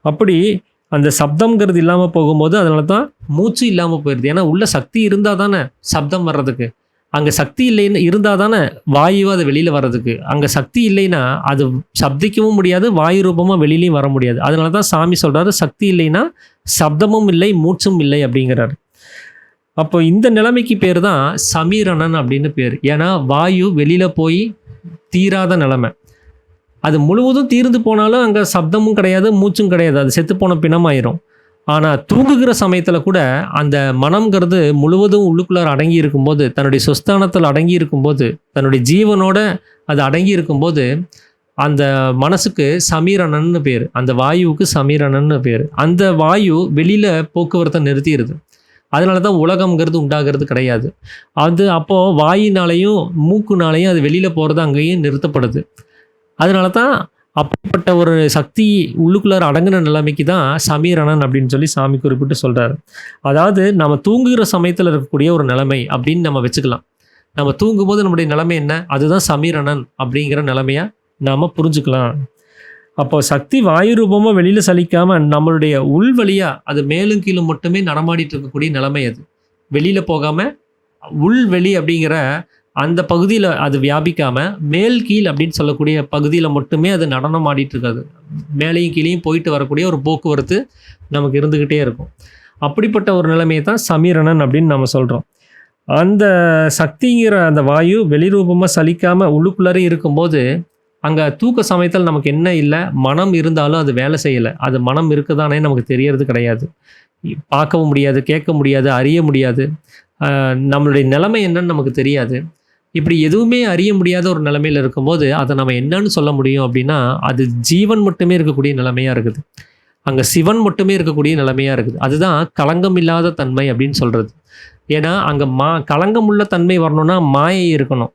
அப்படி அந்த சப்தம்ங்கிறது இல்லாமல் போகும்போது அதனால தான் மூச்சு இல்லாமல் போயிடுது. ஏன்னா உள்ள சக்தி இருந்தால் தானே சப்தம் வர்றதுக்கு, அங்கே சக்தி இல்லைன்னு இருந்தால் தானே வாயுவாக அது வெளியில் வர்றதுக்கு. அங்கே சக்தி இல்லைன்னா அது சப்திக்கவும் முடியாது, வாயு ரூபமாக வெளியிலையும் வர முடியாது. அதனால தான் சாமி சொல்கிறாரு, சக்தி இல்லைன்னா சப்தமும் இல்லை மூச்சும் இல்லை அப்படிங்கிறாரு. அப்போ இந்த நிலைமைக்கு பேர் தான் சமீரணன் அப்படின்னு பேர். ஏன்னா வாயு வெளியில் போய் தீராத நிலைமை. அது முழுவதும் தீர்ந்து போனாலும் அங்கே சப்தமும் கிடையாது, மூச்சும் கிடையாது, அது செத்துப்போன பிணமாயிரும். ஆனால் தூங்குகிற சமயத்தில் கூட அந்த மனம்ங்கிறது முழுவதும் உள்ளுக்குள்ளார அடங்கி இருக்கும்போது, தன்னுடைய சொஸ்தானத்தில் அடங்கி இருக்கும்போது, தன்னுடைய ஜீவனோட அது அடங்கி இருக்கும்போது, அந்த மனசுக்கு சமீரணன்னு பேர், அந்த வாயுவுக்கு சமீரணன்னு பேர். அந்த வாயு வெளியில் போக்குவரத்தை நிறுத்திடுது. அதனால தான் உலகம்ங்கிறது உண்டாகிறது கிடையாது. அது அப்போது வாயினாலையும் மூக்குனாலையும் அது வெளியில் போகிறது அங்கேயும் நிறுத்தப்படுது. அதனால தான் அப்படிப்பட்ட ஒரு சக்தி உள்ளுக்குள்ளார அடங்கின நிலைமைக்கு தான் சமீரணன் அப்படின்னு சொல்லி சாமி குறிப்பிட்டு சொல்கிறாரு. அதாவது நம்ம தூங்குகிற சமயத்தில் இருக்கக்கூடிய ஒரு நிலைமை அப்படின்னு நம்ம வச்சுக்கலாம். நம்ம தூங்கும்போது நம்முடைய நிலைமை என்ன, அதுதான் சமீரணன் அப்படிங்கிற நிலைமையாக நாம் புரிஞ்சுக்கலாம். அப்போ சக்தி வாயு ரூபமாக வெளியில் சலிக்காமல் நம்மளுடைய உள் வழியாக அது மேலும் கீழும் மட்டுமே நடமாடிட்டு இருக்கக்கூடிய நிலைமை. அது வெளியில் போகாமல் உள் வெளி அப்படிங்கிற அந்த பகுதியில் அது வியாபிக்காமல் மேல் கீழ் அப்படின்னு சொல்லக்கூடிய பகுதியில் மட்டுமே அது நடனம் ஆடிட்டு இருக்காது. மேலேயும் கீழேயும் போயிட்டு வரக்கூடிய ஒரு போக்குவரத்து நமக்கு இருந்துக்கிட்டே இருக்கும். அப்படிப்பட்ட ஒரு நிலைமையை தான் சமீரணன் அப்படின்னு நம்ம சொல்கிறோம். அந்த சக்திங்கிற அந்த வாயு வெளிரூபமாக சலிக்காமல் உள்ளுக்குள்ளாரே இருக்கும்போது அங்கே தூக்க சமயத்தில் நமக்கு என்ன இல்லை, மனம் இருந்தாலும் அது வேலை செய்யலை. அது மனம் இருக்குதானே நமக்கு தெரியறது கிடையாது. பார்க்கவும் முடியாது, கேட்க முடியாது, அறிய முடியாது. நம்மளுடைய நிலைமை என்னன்னு நமக்கு தெரியாது. இப்படி எதுவுமே அறிய முடியாத ஒரு நிலைமையில் இருக்கும்போது அதை நம்ம என்னன்னு சொல்ல முடியும் அப்படின்னா, அது ஜீவன் மட்டுமே இருக்கக்கூடிய நிலைமையாக இருக்குது. அங்கே சிவன் மட்டுமே இருக்கக்கூடிய நிலைமையாக இருக்குது. அதுதான் களங்கம் இல்லாத தன்மை அப்படின்னு சொல்கிறது. ஏன்னா அங்கே களங்கம் உள்ள தன்மை வரணும்னா மாயை இருக்கணும்,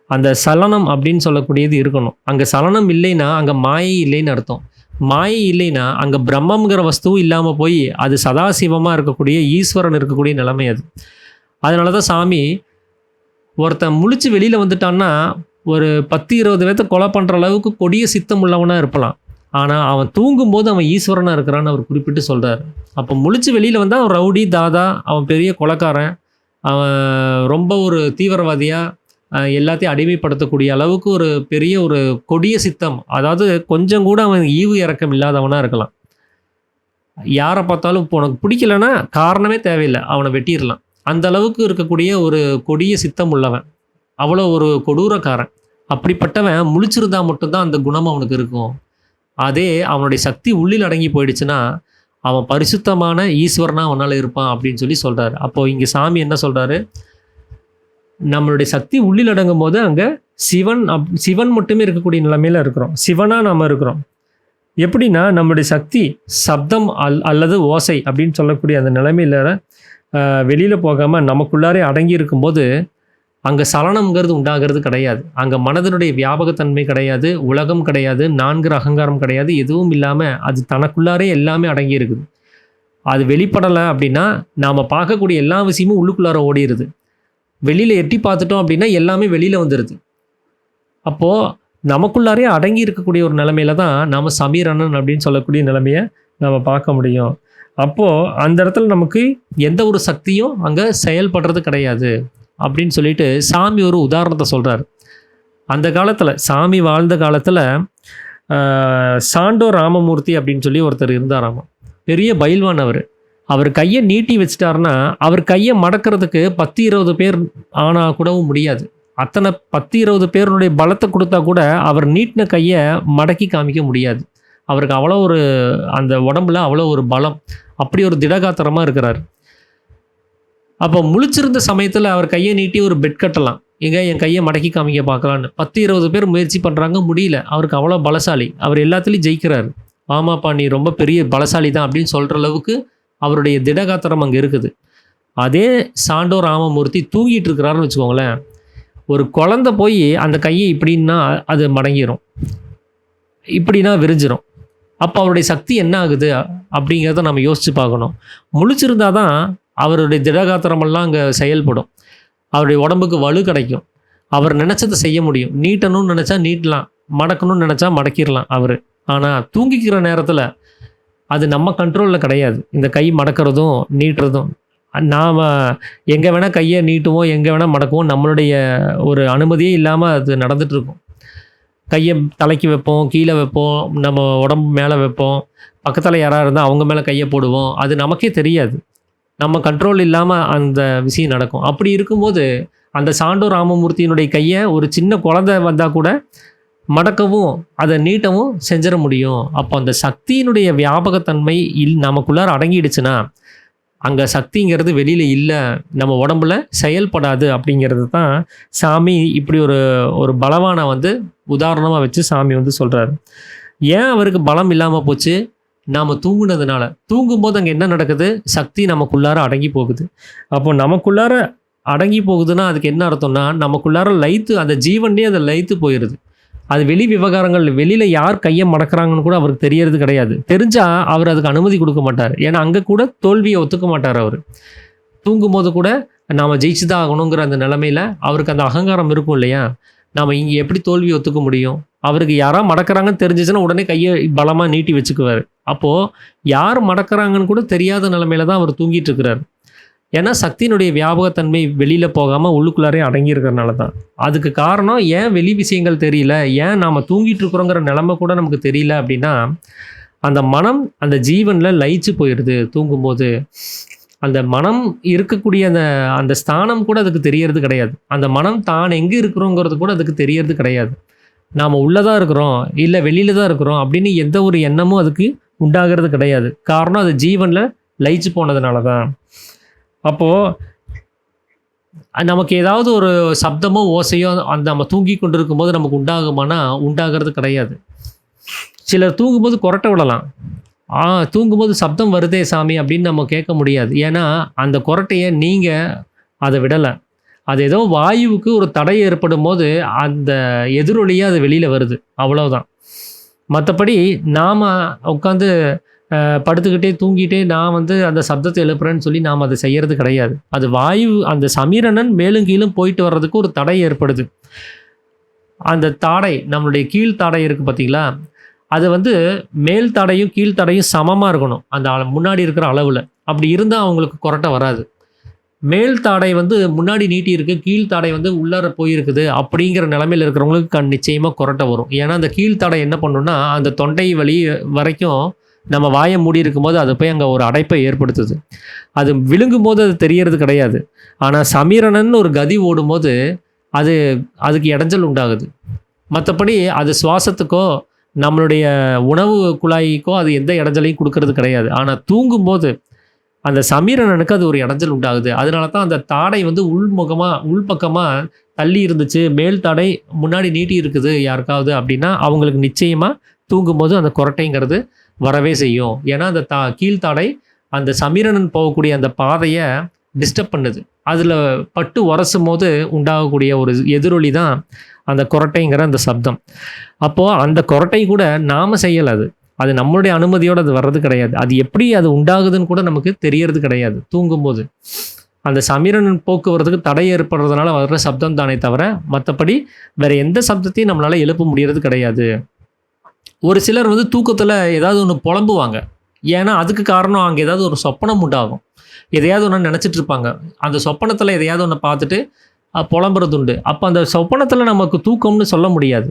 அந்த சலனம் அப்படின்னு சொல்லக்கூடியது இருக்கணும். அங்கே சலனம் இல்லைன்னா அங்கே மாயை இல்லைன்னு அர்த்தம். மாயை இல்லைன்னா அங்கே பிரம்மங்கிற வஸ்துவும் இல்லாமல் போய் அது சதாசிவமாக இருக்கக்கூடிய ஈஸ்வரன் இருக்கக்கூடிய நிலைமை அது. அதனால தான் சாமி ஒருத்தன் முழிச்சு வெளியில் வந்துட்டான்னா ஒரு 10-20 பேர்த்த கொலை பண்ணுற அளவுக்கு கொடிய சித்தம் உள்ளவனாக இருப்பலாம். ஆனால் அவன் தூங்கும்போது அவன் ஈஸ்வரனாக இருக்கிறான்னு அவர் குறிப்பிட்டு சொல்கிறார். அப்போ முழிச்சு வெளியில் வந்தால் அவன் ரவுடி தாதா, அவன் பெரிய கொலைக்காரன், அவன் ரொம்ப ஒரு தீவிரவாதியாக எல்லாத்தையும் அடிமைப்படுத்தக்கூடிய அளவுக்கு ஒரு பெரிய ஒரு கொடிய சித்தம், அதாவது கொஞ்சம் கூட அவன் ஈவு இறக்கம் இல்லாதவனாக இருக்கலாம். யாரை பார்த்தாலும் இப்போ உனக்கு பிடிக்கலன்னா காரணமே தேவையில்லை, அவனை வெட்டிடலாம். அந்த அளவுக்கு இருக்கக்கூடிய ஒரு கொடிய சித்தம் உள்ளவன், அவ்வளோ ஒரு கொடூரக்காரன். அப்படிப்பட்டவன் முழிச்சிருந்தா மட்டும்தான் அந்த குணம் அவனுக்கு இருக்கும். அதே அவனுடைய சக்தி உள்ளில் அடங்கி போயிடுச்சுன்னா அவன் பரிசுத்தமான ஈஸ்வரனா அவனால் இருப்பான் அப்படின்னு சொல்லி சொல்கிறார். அப்போது இங்கே சாமி என்ன சொல்கிறாரு, நம்மளுடைய சக்தி உள்ளில் அடங்கும் போது அங்கே சிவன் மட்டுமே இருக்கக்கூடிய நிலைமையில் இருக்கிறோம், சிவனாக நம்ம இருக்கிறோம். எப்படின்னா நம்மளுடைய சக்தி சப்தம் அல்லது ஓசை அப்படின்னு சொல்லக்கூடிய அந்த நிலைமையில் வெளியில் போகாமல் நமக்குள்ளாரே அடங்கி இருக்கும்போது அங்கே சலனம்ங்கிறது உண்டாகிறது கிடையாது. அங்கே மனதனுடைய வியாபகத்தன்மை கிடையாது, உலகம் கிடையாது, 4 அகங்காரம் கிடையாது, எதுவும் இல்லாமல் அது தனக்குள்ளாரே எல்லாமே அடங்கி இருக்குது. அது வெளிப்படலை அப்படின்னா நாம் பார்க்கக்கூடிய எல்லா விஷயமும் உள்ளுக்குள்ளார ஓடிடுது. வெளியில் எட்டி பார்த்துட்டோம் அப்படின்னா எல்லாமே வெளியில் வந்துடுது. அப்போது நமக்குள்ளாரே அடங்கி இருக்கக்கூடிய ஒரு நிலைமையில தான் நாம் சமீரணன் அப்படின்னு சொல்லக்கூடிய நிலைமையை நம்ம பார்க்க முடியும். அப்போது அந்த இடத்துல நமக்கு எந்த ஒரு சக்தியும் அங்கே செயல்படுறது கிடையாது அப்படின்னு சொல்லிட்டு சாமி ஒரு உதாரணத்தை சொல்கிறார். அந்த காலத்தில் சாமி வாழ்ந்த காலத்தில் சாண்டோ ராமமூர்த்தி அப்படின்னு சொல்லி ஒருத்தர் இருந்தாராமா. பெரிய பயில்வான் அவர். அவர் கையை நீட்டி வச்சிட்டாருன்னா அவர் கையை மடக்கிறதுக்கு 10-20 பேர் ஆனால் கூடவும் முடியாது. அத்தனை 10-20 பேருடைய பலத்தை கொடுத்தா கூட அவர் நீட்டின கையை மடக்கி காமிக்க முடியாது. அவருக்கு அவ்வளோ ஒரு அந்த உடம்புல அவ்வளோ ஒரு பலம், அப்படி ஒரு திடகாத்திரமாக இருக்கிறார். அப்போ முழிச்சிருந்த சமயத்தில் அவர் கையை நீட்டி ஒரு பெட் கட்டலாம், எங்க என் கையை மடக்கி காமிக்க பார்க்கலான்னு 10-20 பேர் முயற்சி பண்ணுறாங்க, முடியல. அவருக்கு அவ்வளோ பலசாலி, அவர் எல்லாத்துலேயும் ஜெயிக்கிறார். ஆமாப்பா நீ ரொம்ப பெரிய பலசாலி தான் அப்படின்னு சொல்கிற அளவுக்கு அவருடைய திடகாத்திரம் அங்கே இருக்குது. அதே சாண்டோ ராமமூர்த்தி தூங்கிட்டு இருக்கிறாருன்னு வச்சுக்கோங்களேன், ஒரு குழந்தை போய் அந்த கையை இப்படின்னா அது மடங்கிடும், இப்படின்னா விரிஞ்சிடும். அப்போ அவருடைய சக்தி என்ன ஆகுது அப்படிங்கிறத நம்ம யோசித்து பார்க்கணும். முழிச்சிருந்தா தான் அவருடைய திடகாத்திரமெல்லாம் அங்கே செயல்படும், அவருடைய உடம்புக்கு வலு கிடைக்கும், அவர் நினச்சதை செய்ய முடியும். நீட்டணும்னு நினச்சா நீட்டலாம், மடக்கணும்னு நினச்சா மடக்கிடலாம் அவர். ஆனால் தூங்கிக்கிற நேரத்தில் அது நம்ம கண்ட்ரோலில் கிடையாது. இந்த கை மடக்கிறதும் நீட்டுறதும் நாம் எங்கே வேணால் கையை நீட்டுவோம், எங்கே வேணால் மடக்குவோம், நம்மளுடைய ஒரு அனுமதியே இல்லாமல் அது நடந்துகிட்ருக்கும். கையை தலைக்கு வைப்போம், கீழே வைப்போம், நம்ம உடம்பு மேலே வைப்போம், பக்கத்தில் யாராக இருந்தால் அவங்க மேலே கையை போடுவோம். அது நமக்கே தெரியாது, நம்ம கண்ட்ரோல் இல்லாமல் அந்த விஷயம் நடக்கும். அப்படி இருக்கும்போது அந்த சாண்டோ ராமமூர்த்தியினுடைய கையை ஒரு சின்ன குழந்தை வந்தால் கூட மடக்கவும் அதை நீட்டவும் செஞ்சிட முடியும். அப்போ அந்த சக்தியினுடைய வியாபகத்தன்மை நமக்குள்ளார அடங்கிடுச்சுன்னா அங்கே சக்திங்கிறது வெளியில் இல்லை, நம்ம உடம்புல செயல்படாது அப்படிங்கிறது தான் சாமி இப்படி ஒரு ஒரு பலவானை வந்து உதாரணமாக வச்சு சாமி வந்து சொல்கிறாரு. ஏன் அவருக்கு பலம் இல்லாமல் போச்சு? நாம் தூங்குனதுனால. தூங்கும்போது அங்கே என்ன நடக்குது? சக்தி நமக்குள்ளார அடங்கி போகுது. அப்போ நமக்குள்ளார அடங்கி போகுதுன்னா அதுக்கு என்ன அர்த்தம்னா நமக்குள்ளார லயித்து, அந்த ஜீவன்லேயே அதை லயித்து போயிடுது. அது வெளி விவகாரங்கள், வெளியில் யார் கையை மடக்கிறாங்கன்னு கூட அவருக்கு தெரியறது கிடையாது. தெரிஞ்சால் அவர் அதுக்கு அனுமதி கொடுக்க மாட்டார். ஏன்னா அங்கே கூட தோல்வியை ஒத்துக்க மாட்டார். அவர் தூங்கும்போது கூட நாம் ஜெயிச்சு தான் ஆகணுங்கிற அந்த நிலமையில் அவருக்கு அந்த அகங்காரம் இருக்கும் இல்லையா? நாம் இங்கே எப்படி தோல்வியை ஒத்துக்க முடியும்? அவருக்கு யாராவது மடக்கிறாங்கன்னு தெரிஞ்சிச்சுன்னா உடனே கையை பலமாக நீட்டி வச்சுக்குவார். அப்போது யார் மடக்கிறாங்கன்னு கூட தெரியாத நிலமையில தான் அவர் தூங்கிட்டு இருக்கிறார். ஏன்னா சக்தியினுடைய வியாபகத்தன்மை வெளியில் போகாமல் உள்ளுக்குள்ளாரே அடங்கியிருக்கிறனால தான். அதுக்கு காரணம் ஏன் வெளி விஷயங்கள் தெரியல, ஏன் நாம் தூங்கிட்டு இருக்கிறோங்கிற நிலைமை கூட நமக்கு தெரியல அப்படின்னா, அந்த மனம் அந்த ஜீவனில் லயிச்சு போயிடுது தூங்கும்போது. அந்த மனம் இருக்கக்கூடிய அந்த அந்த ஸ்தானம் கூட அதுக்கு தெரியறது கிடையாது. அந்த மனம் தான் எங்கே இருக்கிறோங்கிறது கூட அதுக்கு தெரியறது கிடையாது. நாம் உள்ளதாக இருக்கிறோம் இல்லை வெளியில் தான் இருக்கிறோம் அப்படின்னு எந்த ஒரு எண்ணமும் அதுக்கு உண்டாகிறது கிடையாது. காரணம் அது ஜீவனில் லயிச்சு போனதுனால தான். அப்போது நமக்கு ஏதாவது ஒரு சப்தமோ ஓசையோ அந்த நம்ம தூங்கி கொண்டு இருக்கும்போது நமக்கு உண்டாகுமானா உண்டாகிறது கிடையாது. சிலர் தூங்கும்போது கொரட்டை விடலாம். தூங்கும்போது சப்தம் வருதே சாமி அப்படின்னு நம்ம கேட்க முடியாது. ஏன்னா அந்த கொரட்டையை நீங்கள் அதை விடலை. அது ஏதோ வாயுவுக்கு ஒரு தடை ஏற்படும் போது அந்த எதிரொலியாக அது வெளியில் வருது, அவ்வளோதான். மற்றபடி நாம் உட்காந்து படுத்துக்கிட்டே தூங்கிட்டே நான் வந்து அந்த சப்தத்தை எழுப்புறேன்னு சொல்லி நாம் அதை செய்கிறது கிடையாது. அது வாயு, அந்த சமீரணன் மேலும் கீழும் போயிட்டு வர்றதுக்கு ஒரு தடை ஏற்படுது. அந்த தாடை, நம்மளுடைய கீழ் தாடை இருக்குது பார்த்தீங்களா, அது வந்து மேல் தாடையும் கீழ் தாடையும் சமமாக இருக்கணும் அந்த முன்னாடி இருக்கிற அளவில். அப்படி இருந்தால் அவங்களுக்கு கொரட்டை வராது. மேல் தாடை வந்து முன்னாடி நீட்டி இருக்குது, கீழ் தாடை வந்து உள்ளார போயிருக்குது அப்படிங்கிற நிலமையில் இருக்கிறவங்களுக்கு நிச்சயமாக கொரட்டை வரும். ஏன்னா அந்த கீழ் தாடை என்ன பண்ணுன்னா அந்த தொண்டை வலி வரைக்கும் நம்ம வாயை மூடி இருக்கும்போது அது போய் அங்கே ஒரு அடைப்பை ஏற்படுத்துது. அது விழுங்கும் போது அது தெரியறது கிடையாது. ஆனால் சமீரணன் ஒரு கதி ஓடும்போது அதுக்கு இடைஞ்சல் உண்டாகுது. மற்றபடி அது சுவாசத்துக்கோ நம்மளுடைய உணவு குழாய்க்கோ அது எந்த இடைஞ்சலையும் கொடுக்கறது கிடையாது. ஆனால் தூங்கும்போது அந்த சமீரணனுக்கு அது ஒரு இடைஞ்சல் உண்டாகுது. அதனால தான் அந்த தாடை வந்து உள்பக்கமாக தள்ளி இருந்துச்சு, மேல் தாடை முன்னாடி நீட்டி இருக்குது யாருக்காவது அப்படின்னா அவங்களுக்கு நிச்சயமாக தூங்கும்போது அந்த கொரட்டைங்கிறது வரவே செய்யும். ஏன்னா அந்த கீழ்த்தாடை அந்த சமீரணன் போகக்கூடிய அந்த பாதையை டிஸ்டர்ப் பண்ணுது. அதில் பட்டு உரசும் போது உண்டாகக்கூடிய ஒரு எதிரொலி தான் அந்த கொரட்டைங்கிற அந்த சப்தம். அப்போது அந்த கொரட்டை கூட நாம் செய்யலை. அது நம்மளுடைய அனுமதியோடு அது வர்றது கிடையாது. அது எப்படி அது உண்டாகுதுன்னு கூட நமக்கு தெரியறது கிடையாது தூங்கும்போது. அந்த சமீரணன் போக்குவரத்துக்கு தடை ஏற்படுறதுனால வர்ற சப்தம் தானே தவிர மற்றபடி வேறு எந்த சப்தத்தையும் நம்மளால் எழுப்ப முடியறது கிடையாது. ஒரு சிலர் வந்து தூக்கத்தில் ஏதாவது ஒன்று புலம்புவாங்க. ஏன்னா அதுக்கு காரணம் அங்கே ஏதாவது ஒரு சொப்பனம் உண்டாகும். எதையாவது ஒன்று நினச்சிட்டு இருப்பாங்க. அந்த சொப்பனத்தில் எதையாவது ஒன்று பார்த்துட்டு புலம்புறது உண்டு. அப்போ அந்த சொப்பனத்தில் நமக்கு தூக்கம்னு சொல்ல முடியாது.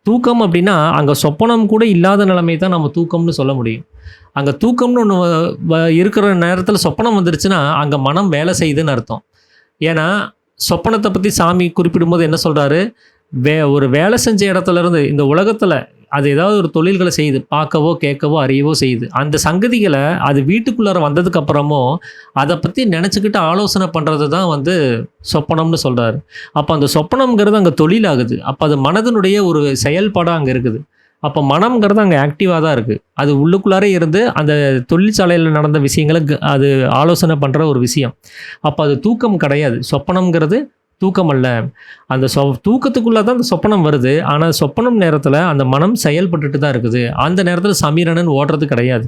தூக்கம் அப்படின்னா அங்கே சொப்பனம் கூட இல்லாத நிலைமை தான் நம்ம தூக்கம்னு சொல்ல முடியும். அங்கே தூக்கம்னு ஒன்று இருக்கிற நேரத்தில் சொப்பனம் வந்துருச்சுன்னா அங்கே மனம் வேலை செய்யுதுன்னு அர்த்தம். ஏன்னா சொப்பனத்தை பற்றி சாமி குறிப்பிடும்போது என்ன சொல்கிறாரு, ஒரு வேலை செஞ்ச இடத்துலேருந்து இந்த உலகத்தில் அது ஏதாவது ஒரு தொழில்களை செய்யுது, பார்க்கவோ கேட்கவோ அறியவோ செய்யுது. அந்த சங்கதிகளை அது வீட்டுக்குள்ளார வந்ததுக்கப்புறமோ அதை பற்றி நினச்சிக்கிட்டு ஆலோசனை பண்ணுறது தான் வந்து சொப்பனம்னு சொல்கிறாரு. அப்போ அந்த சொப்பனம்ங்கிறது அங்கே தொழிலாகுது. அப்போ அது மனதினுடைய ஒரு செயல்பாடாக அங்கே இருக்குது. அப்போ மனம்ங்கிறது அங்கே ஆக்டிவாக தான் இருக்குது. அது உள்ளுக்குள்ளாரே இருந்து அந்த தொழிற்சாலையில் நடந்த விஷயங்களை அது ஆலோசனை பண்ணுற ஒரு விஷயம். அப்போ அது தூக்கம் கிடையாது. சொப்பனம்ங்கிறது தூக்கம் அல்ல. அந்த தூக்கத்துக்குள்ளே தான் அந்த சொப்பனம் வருது. ஆனால் சொப்பனம் நேரத்தில் அந்த மனம் செயல்பட்டுட்டு தான் இருக்குது. அந்த நேரத்தில் சமீரணன் ஓடுறது கிடையாது.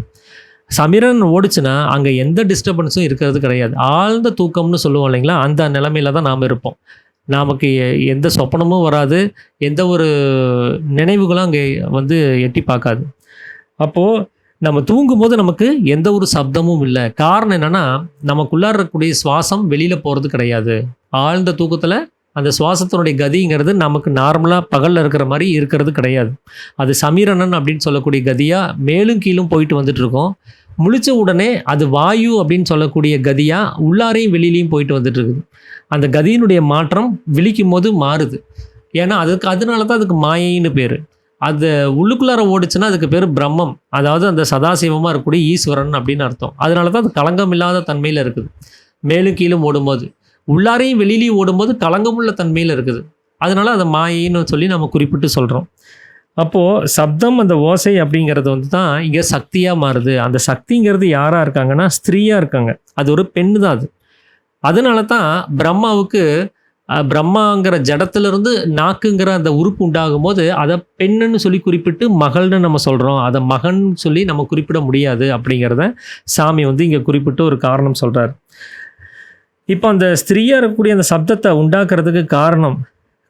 சமீரணன் ஓடிச்சுன்னா அங்கே எந்த டிஸ்டர்பன்ஸும் இருக்கிறது கிடையாது. ஆழ்ந்த தூக்கம்னு சொல்லுவோம் இல்லைங்களா, அந்த நிலைமையில் தான் நாம் இருப்போம். நமக்கு எந்த சொப்பனமும் வராது, எந்த ஒரு நினைவுகளும் அங்கே வந்து எட்டி பார்க்காது. அப்போது நம்ம தூங்கும்போது நமக்கு எந்த ஒரு சப்தமும் இல்லை. காரணம் என்னென்னா நமக்குள்ளார இருக்கக்கூடிய சுவாசம் வெளியில் போகிறது கிடையாது. ஆழ்ந்த தூக்கத்தில் அந்த சுவாசத்தினுடைய கதிங்கிறது நமக்கு நார்மலாக பகலில் இருக்கிற மாதிரி இருக்கிறது கிடையாது. அது சமீரணன் அப்படின்னு சொல்லக்கூடிய கதியாக மேலும் கீழும் போயிட்டு வந்துட்டு இருக்கோம். முழிச்ச உடனே அது வாயு அப்படின்னு சொல்லக்கூடிய கதியாக உள்ளாரையும் வெளியிலையும் போயிட்டு வந்துட்டு இருக்குது. அந்த கதியினுடைய மாற்றம் விழிக்கும் போது மாறுது. ஏன்னா அதனால தான் அதுக்கு மாயைன்னு பேர். அது உள்ளுக்குள்ளார ஓடுச்சுன்னா அதுக்கு பேர் பிரம்மம். அதாவது அந்த சதாசிவமாக இருக்கக்கூடிய ஈஸ்வரன் அப்படின்னு அர்த்தம். அதனால தான் அது களங்கம் இல்லாத தன்மையில் இருக்குது. மேலும் கீழும் ஓடும்போது, உள்ளாரையும் வெளியிலையும் ஓடும்போது களங்கமுள்ள தன்மையில் இருக்குது. அதனால அதை மாயைன்னு சொல்லி நம்ம குறிப்பிட்டு சொல்கிறோம். அப்போது சப்தம், அந்த ஓசை அப்படிங்கிறது வந்து தான் இங்கே சக்தியாக மாறுது. அந்த சக்திங்கிறது யாராக இருக்காங்கன்னா ஸ்திரீயாக இருக்காங்க. அது ஒரு பெண்ணு தான் அது. அதனால தான் பிரம்மாவுக்கு பிரம்மாங்கிற ஜடத்திலிருந்து நாக்குங்கிற அந்த உறுப்பு உண்டாகும் போது அதை பெண்ணுன்னு சொல்லி குறிப்பிட்டு மகள்னு நம்ம சொல்கிறோம். அதை மகன் சொல்லி நம்ம குறிப்பிட முடியாது அப்படிங்கிறத சாமி வந்து இங்கே குறிப்பிட்டு ஒரு காரணம் சொல்கிறார். இப்போ அந்த ஸ்திரீயாக இருக்கக்கூடிய அந்த சப்தத்தை உண்டாக்குறதுக்கு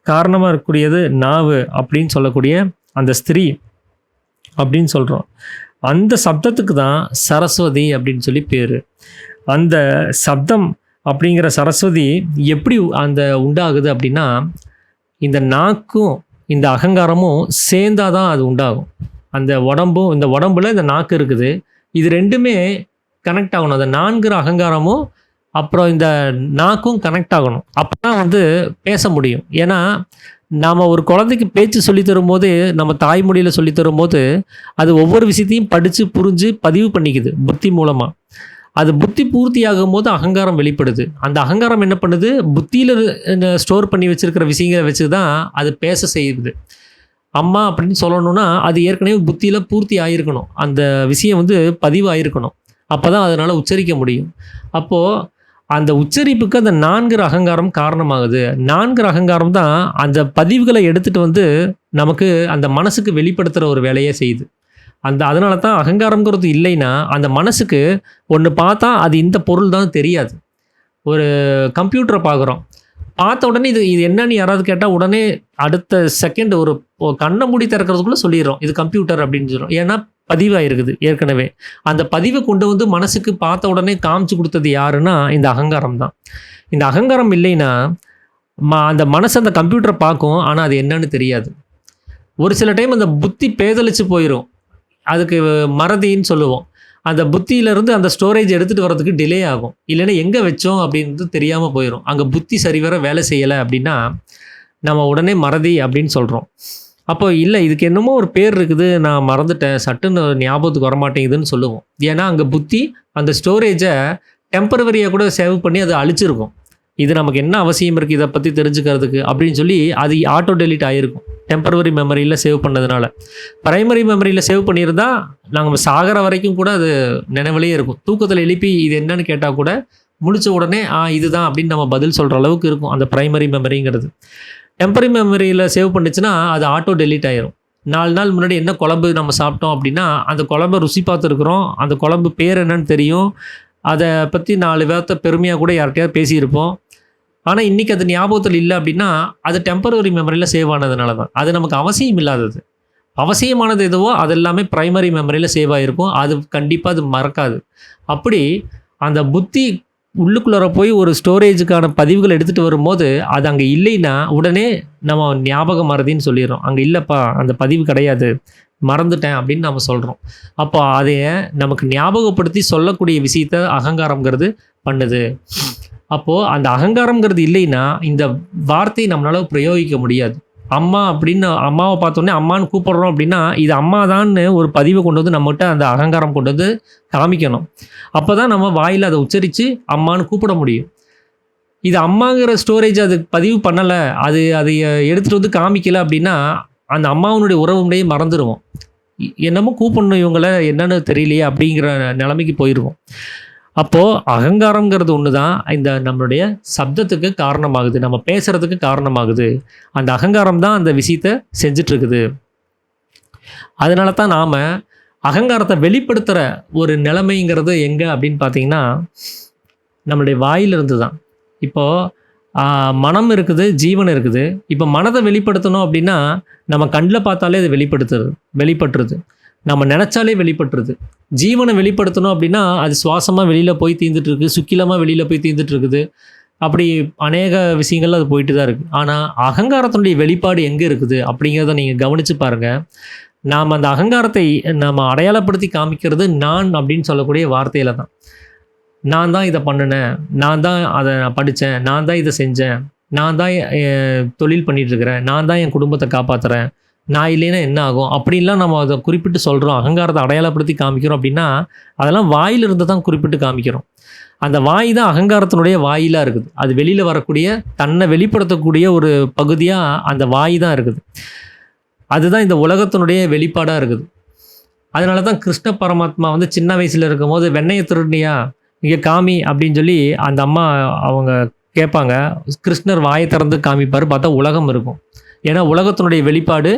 காரணமாக இருக்கக்கூடியது நாவு அப்படின்னு சொல்லக்கூடிய அந்த ஸ்திரீ அப்படின்னு சொல்கிறோம். அந்த சப்தத்துக்கு தான் சரஸ்வதி அப்படின்னு சொல்லி பேர். அந்த சப்தம் அப்படிங்கிற சரஸ்வதி எப்படி அந்த உண்டாகுது அப்படின்னா, இந்த நாக்கும் இந்த அகங்காரமும் சேர்ந்தாதான் அது உண்டாகும். அந்த உடம்பும், இந்த உடம்புல இந்த நாக்கு இருக்குது, இது ரெண்டுமே கனெக்ட் ஆகணும். அந்த நான்கிற அகங்காரமும் அப்புறம் இந்த நாக்கும் கனெக்ட் ஆகணும். அப்போ தான் வந்து பேச முடியும். ஏன்னா நாம் ஒரு குழந்தைக்கு பேச்சு சொல்லி தரும்போது, நம்ம தாய்மொழியில் சொல்லி தரும்போது அது ஒவ்வொரு விஷயத்தையும் படித்து புரிஞ்சு பதிவு பண்ணிக்குது புத்தி மூலமாக. அது புத்தி பூர்த்தி ஆகும்போது அகங்காரம் வெளிப்படுது. அந்த அகங்காரம் என்ன பண்ணுது, புத்தியில் ஸ்டோர் பண்ணி வச்சுருக்கிற விஷயங்களை வச்சு தான் அது பேச செய்யுது. அம்மா அப்படின்னு சொல்லணும்னா அது ஏற்கனவே புத்தியில் பூர்த்தி ஆகிருக்கணும். அந்த விஷயம் வந்து பதிவு ஆகிருக்கணும். அப்போ தான் அதனால் உச்சரிக்க முடியும். அப்போது அந்த உச்சரிப்புக்கு அந்த நான்கிற அகங்காரம் காரணமாகுது. நான்கிற அகங்காரம் தான் அந்த பதிவுகளை எடுத்துகிட்டு வந்து நமக்கு அந்த மனசுக்கு வெளிப்படுத்துகிற ஒரு வேலையை செய்யுது. அதனால தான் அகங்காரங்கிறது இல்லைன்னா அந்த மனசுக்கு ஒன்று பார்த்தா அது இந்த பொருள் தான் தெரியாது. ஒரு கம்ப்யூட்டரை பார்க்குறோம், பார்த்த உடனே இது என்னன்னு யாராவது கேட்டால் உடனே அடுத்த செகண்ட் ஒரு கண்ணை மூடி திறக்கிறதுக்குள்ளே சொல்லிடுறோம் இது கம்ப்யூட்டர் அப்படின்னு சொல்கிறோம். ஏன்னா பதிவாக இருக்குது ஏற்கனவே. அந்த பதிவை கொண்டு வந்து மனசுக்கு பார்த்த உடனே காமிச்சு கொடுத்தது யாருன்னா இந்த அகங்காரம் தான். இந்த அகங்காரம் இல்லைன்னா அந்த மனசு அந்த கம்ப்யூட்டரை பார்க்கும், ஆனால் அது என்னன்னு தெரியாது. ஒரு சில டைம் அந்த புத்தி பேதலிச்சு போயிடும். அதுக்கு மறதின்னு சொல்லுவோம். அந்த புத்தியிலேருந்து அந்த ஸ்டோரேஜ் எடுத்துகிட்டு வரதுக்கு டிலே ஆகும். இல்லைன்னா எங்கே வச்சோம் அப்படின்றது தெரியாமல் போயிடும். அங்கே புத்தி சரிவர வேலை செய்யலை அப்படின்னா நம்ம உடனே மறதி அப்படின்னு சொல்கிறோம். அப்போ இல்லை இதுக்கு என்னமோ ஒரு பேர் இருக்குது, நான் மறந்துட்டேன், சட்டுன்னு ஞாபகத்துக்கு வரமாட்டேங்குதுன்னு சொல்லுவோம். ஏன்னா அங்கே புத்தி அந்த ஸ்டோரேஜை டெம்பரவரியாக கூட சேவ் பண்ணி அதை அழிச்சிருக்கும். இது நமக்கு என்ன அவசியம் இருக்குது இதை பற்றி தெரிஞ்சுக்கிறதுக்கு அப்படின்னு சொல்லி அது ஆட்டோ டெலிட் ஆகிருக்கும் டெம்பரவரி மெமரியில் சேவ் பண்ணதுனால. ப்ரைமரி மெமரியில் சேவ் பண்ணியிருந்தால் நாங்கள் சாகிற வரைக்கும் கூட அது நினைவிலே இருக்கும். தூக்கத்தில் எழுப்பி இது என்னன்னு கேட்டால் கூட முடிச்ச உடனே இதுதான் அப்படின்னு நம்ம பதில் சொல்கிற அளவுக்கு இருக்கும் அந்த ப்ரைமரி மெமரிங்கிறது. டெம்பரரி மெமரியில் சேவ் பண்ணிச்சுன்னா அது ஆட்டோ டெலிட் ஆயிரும். 4 நாள் முன்னாடி என்ன குழம்பு நம்ம சாப்பிட்டோம் அப்படின்னா அந்த குழம்பை ருசி பார்த்துருக்குறோம், அந்த குழம்பு பேர் என்னன்னு தெரியும், அதை பற்றி 4 வார்த்தை பெருமையாக கூட யார்கிட்டயாவது பேசியிருப்போம். ஆனால் இன்றைக்கி அது ஞாபகத்தில் இல்லை அப்படின்னா அது டெம்பரரி மெமரியில் சேவ் ஆனதுனால தான். அது நமக்கு அவசியம் இல்லாதது. அவசியமானது எதுவோ அது எல்லாமே ப்ரைமரி மெமரியில் சேவ் ஆகிருக்கும். அது கண்டிப்பாக அது மறக்காது. அப்படி அந்த புத்தி உள்ளுக்குள்ளார போய் ஒரு ஸ்டோரேஜுக்கான பதிவுகள் எடுத்துகிட்டு வரும்போது அது அங்கே இல்லைன்னா உடனே நம்ம ஞாபகம் மறதின்னு சொல்லிடுறோம். அங்கே இல்லைப்பா அந்த பதிவு கிடையாது, மறந்துட்டேன் அப்படின்னு நம்ம சொல்கிறோம். அப்போ அதைய நமக்கு ஞாபகப்படுத்தி சொல்லக்கூடிய விஷயத்த அகங்காரங்கிறது பண்ணுது. அப்போது அந்த அகங்காரங்கிறது இல்லைன்னா இந்த வார்த்தையை நம்மளால் பிரயோகிக்க முடியாது. அம்மா அப்படின்னு அம்மாவை பார்த்தோன்னே அம்மான்னு கூப்பிட்றோம் அப்படின்னா இது அம்மா தான்னு ஒரு பதிவை கொண்டு வந்து நம்மகிட்ட அந்த அகங்காரம் கொண்டு வந்து காமிக்கணும். அப்போ தான் நம்ம வாயில் அதை உச்சரித்து அம்மான்னு கூப்பிட முடியும். இது அம்மாங்கிற ஸ்டோரேஜ் அது பதிவு பண்ணலை, அதை எடுத்துகிட்டு வந்து காமிக்கலை அப்படின்னா அந்த அம்மாவனுடைய உறவுமுறையே மறந்துடுவோம். என்னமோ கூப்பிடணும் இவங்களை என்னன்னு தெரியலையே அப்படிங்கிற நிலைமைக்கு போயிடுவோம். அப்போது அகங்காரங்கிறது ஒன்று தான் இந்த நம்மளுடைய சப்தத்துக்கு காரணமாகுது, நம்ம பேசுகிறதுக்கு காரணமாகுது. அந்த அகங்காரம் தான் அந்த விஷயத்தை செஞ்சிட்ருக்குது. அதனால தான் நாம் அகங்காரத்தை வெளிப்படுத்துகிற ஒரு நிலைமைங்கிறது எங்கே அப்படின்னு பார்த்திங்கன்னா நம்மளுடைய வாயிலிருந்து தான். இப்போது மனம் இருக்குது, ஜீவன் இருக்குது. இப்போ மனதை வெளிப்படுத்தணும் அப்படின்னா நம்ம கண்ணில் பார்த்தாலே அது வெளிப்பட்டுருது, நம்ம நினச்சாலே வெளிப்பட்டுருது. ஜீவனை வெளிப்படுத்தணும் அப்படின்னா அது சுவாசமாக வெளியில் போய் தீர்ந்துட்டுருக்கு, சுக்கிலமாக வெளியில் போய் தீர்ந்துட்டுருக்குது. அப்படி அநேக விஷயங்கள் அது போயிட்டு தான் இருக்குது. ஆனால் அகங்காரத்தினுடைய வெளிப்பாடு எங்கே இருக்குது அப்படிங்கிறத நீங்கள் கவனித்து பாருங்கள். நாம் அந்த அகங்காரத்தை நம்ம அடையாளப்படுத்தி காமிக்கிறது நான் அப்படின்னு சொல்லக்கூடிய வார்த்தையில் தான். நான் தான் இதை பண்ணினேன், நான் தான் அதை படித்தேன், நான் தான் இதை செஞ்சேன், நான் தான் தொழில் பண்ணிகிட்ருக்கிறேன், நான் தான் என் குடும்பத்தை காப்பாற்றுறேன், நான் இல்லைன்னா என்ன ஆகும் அப்படின்லாம் நம்ம அதை குறிப்பிட்டு சொல்கிறோம், அகங்காரத்தை அடையாளப்படுத்தி காமிக்கிறோம் அப்படின்னா அதெல்லாம் வாயிலிருந்து தான் குறிப்பிட்டு காமிக்கிறோம். அந்த வாய் தான் அகங்காரத்தினுடைய வாயிலாக இருக்குது. அது வெளியில் வரக்கூடிய தன்னை வெளிப்படுத்தக்கூடிய ஒரு பகுதியாக அந்த வாய் தான் இருக்குது. அதுதான் இந்த உலகத்தினுடைய வெளிப்பாடாக இருக்குது. அதனால தான் கிருஷ்ண பரமாத்மா வந்து சின்ன வயசில் இருக்கும்போது வெண்ணையை திருடினியா இங்கே காமி அப்படின்னு சொல்லி அந்த அம்மா அவங்க கேட்பாங்க. கிருஷ்ணர் வாயை திறந்து காமிப்பார், பார்த்தா உலகம் இருக்கும். ஏன்னா உலகத்தினுடைய வெளிப்பாடு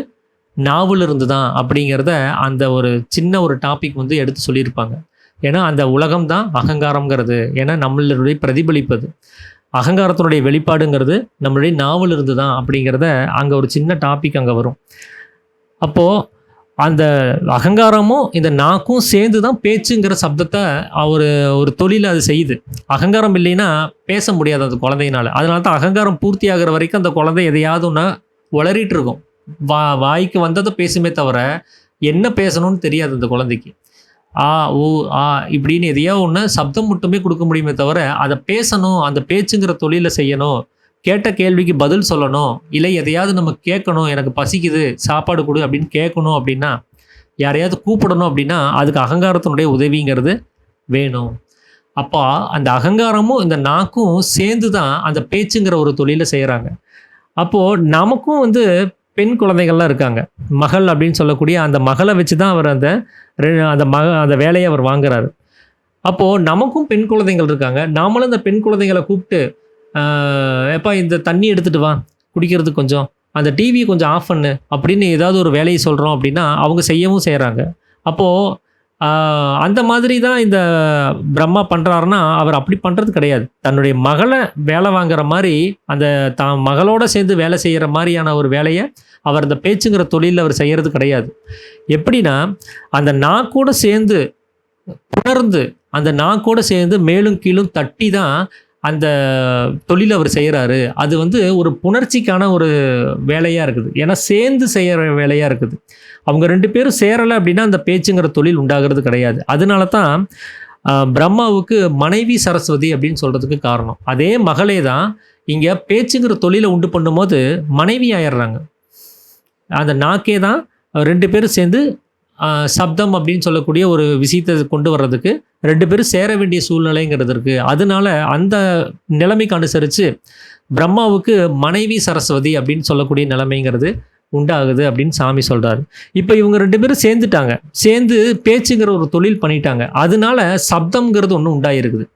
நாவிலிருந்து தான் அப்படிங்கிறத அந்த ஒரு சின்ன ஒரு டாபிக் வந்து எடுத்து சொல்லியிருப்பாங்க. ஏன்னா அந்த உலகம் தான் அகங்காரங்கிறது, ஏன்னா நம்மளுடைய பிரதிபலிப்பது. அகங்காரத்தினுடைய வெளிப்பாடுங்கிறது நம்மளுடைய நாவிலிருந்து தான் அப்படிங்கிறத அங்கே ஒரு சின்ன டாபிக் அங்கே வரும். அப்போது அந்த அகங்காரமும் இந்த நாக்கும் சேர்ந்து தான் பேச்சுங்கிற சப்தத்தை ஒரு தொழில் அது செய்யுது. அகங்காரம் இல்லைன்னா பேச முடியாது அந்த குழந்தையினால். அதனால தான் அகங்காரம் பூர்த்தி ஆகிற வரைக்கும் அந்த குழந்தை எதையாவது ஒன்று உளறிட்டு இருக்கும். வாய்க்கு வந்ததை பேசுமே தவிர என்ன பேசணும்னு தெரியாது அந்த குழந்தைக்கு. ஆ ஊ ஆ இப்படின்னு எதையோ ஒன்று சப்தம் மட்டுமே கொடுக்க முடியுமே தவிர அதை பேசணும், அந்த பேச்சுங்கிற தொழிலை செய்யணும், கேட்ட கேள்விக்கு பதில் சொல்லணும், இல்லை எதையாவது நம்ம கேட்கணும், எனக்கு பசிக்குது சாப்பாடு கொடு அப்படின்னு கேட்கணும் அப்படின்னா, யாரையாவது கூப்பிடணும் அப்படின்னா அதுக்கு அகங்காரத்தினுடைய உதவிங்கிறது வேணும். அப்போ அந்த அகங்காரமும் இந்த நாக்கும் சேர்ந்து தான் அந்த பேச்சுங்கிற ஒரு தொழிலை செய்கிறாங்க. அப்போது நமக்கும் வந்து பெண் குழந்தைகள்லாம் இருக்காங்க. மகள் அப்படின்னு சொல்லக்கூடிய அந்த மகளை வச்சு தான் அவர் அந்த வேலையை அவர் வாங்குறாரு. அப்போது நமக்கும் பெண் குழந்தைகள் இருக்காங்க. நாமளும் அந்த பெண் குழந்தைகளை கூப்பிட்டு எப்பா இந்த தண்ணி எடுத்துகிட்டு வா குடிக்கிறதுக்கு, கொஞ்சம் அந்த டிவி கொஞ்சம் ஆஃப் பண்ணு அப்படின்னு ஏதாவது ஒரு வேலையை சொல்கிறோம் அப்படின்னா அவங்க செய்யவும் செய்கிறாங்க. அப்போது அந்த மாதிரி தான் இந்த பிரம்மா பண்ணுறாருன்னா அவர் அப்படி பண்ணுறது கிடையாது. தன்னுடைய மகளை வேலை வாங்குற மாதிரி அந்த தான் மகளோட சேர்ந்து வேலை செய்கிற மாதிரியான ஒரு வேலையை அவர் அந்த பேச்சுங்கிற தொழிலில் அவர் செய்கிறது கிடையாது. எப்படின்னா அந்த நாக்கோட சேர்ந்து புணர்ந்து அந்த நாக்கோட சேர்ந்து மேலும் கீழும் தட்டி தான் அந்த தொழிலை அவர் செய்கிறாரு. அது வந்து ஒரு புணர்ச்சிக்கான ஒரு வேலையாக இருக்குது. ஏன்னா சேர்ந்து செய்கிற வேலையாக இருக்குது. அவங்க 2 பேரும் சேரலை அப்படின்னா அந்த பேச்சுங்கிற தொழில் உண்டாகிறது கிடையாது. அதனால தான் பிரம்மாவுக்கு மனைவி சரஸ்வதி அப்படின்னு சொல்கிறதுக்கு காரணம். அதே மகளே தான் இங்கே பேச்சுங்கிற தொழிலை உண்டு பண்ணும்போது மனைவி ஆயிடுறாங்க. அந்த நாக்கே தான் 2 பேரும் சேர்ந்து சப்தம் அப்படின்னு சொல்லக்கூடிய ஒரு விஷயத்தை கொண்டு வர்றதுக்கு 2 பேரும் சேர வேண்டிய சூழ்நிலைங்கிறது இருக்குது. அதனால அந்த நிலைமைக்கு அனுசரித்து பிரம்மாவுக்கு மனைவி சரஸ்வதி அப்படின்னு சொல்லக்கூடிய நிலைமைங்கிறது உண்டாகுது அப்படின்னு சாமி சொல்கிறாரு. இப்போ இவங்க 2 பேரும் சேர்ந்துட்டாங்க, சேர்ந்து பேச்சுங்கிற ஒரு தொழில் பண்ணிட்டாங்க. அதனால சப்தம்ங்கிறது ஒன்று உண்டாயிருக்குது.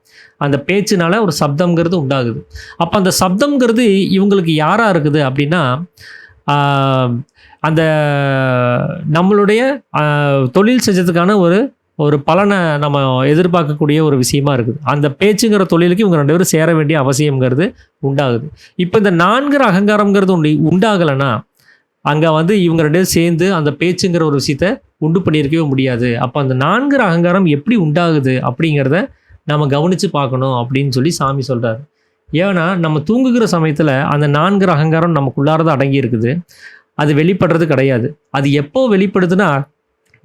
அந்த பேச்சுனால ஒரு சப்தம்ங்கிறது உண்டாகுது. அப்போ அந்த சப்தம்ங்கிறது இவங்களுக்கு யாராக இருக்குது அப்படின்னா அந்த நம்மளுடைய தொழில் செஞ்சதுக்கான ஒரு பலனை நம்ம எதிர்பார்க்கக்கூடிய ஒரு விஷயமா இருக்குது. அந்த பேச்சுங்கிற தொழிலுக்கு இவங்க 2 பேரும் சேர வேண்டிய அவசியங்கிறது உண்டாகுது. இப்போ இந்த 4 அகங்காரங்கிறது உண்டாகலைன்னா அங்கே வந்து இவங்க 2 பேரும் சேர்ந்து அந்த பேச்சுங்கிற ஒரு விஷயத்தை உண்டு பண்ணியிருக்கவே முடியாது. அப்போ அந்த 4 அகங்காரம் எப்படி உண்டாகுது அப்படிங்கிறத நம்ம கவனித்து பார்க்கணும் அப்படின்னு சொல்லி சாமி சொல்கிறார். ஏன்னா நம்ம தூங்குகிற சமயத்தில் அந்த 4 அகங்காரம் நமக்குள்ளாரதான் அடங்கி இருக்குது. அது வெளிப்படுறது கிடையாது. அது எப்போ வெளிப்படுதுன்னா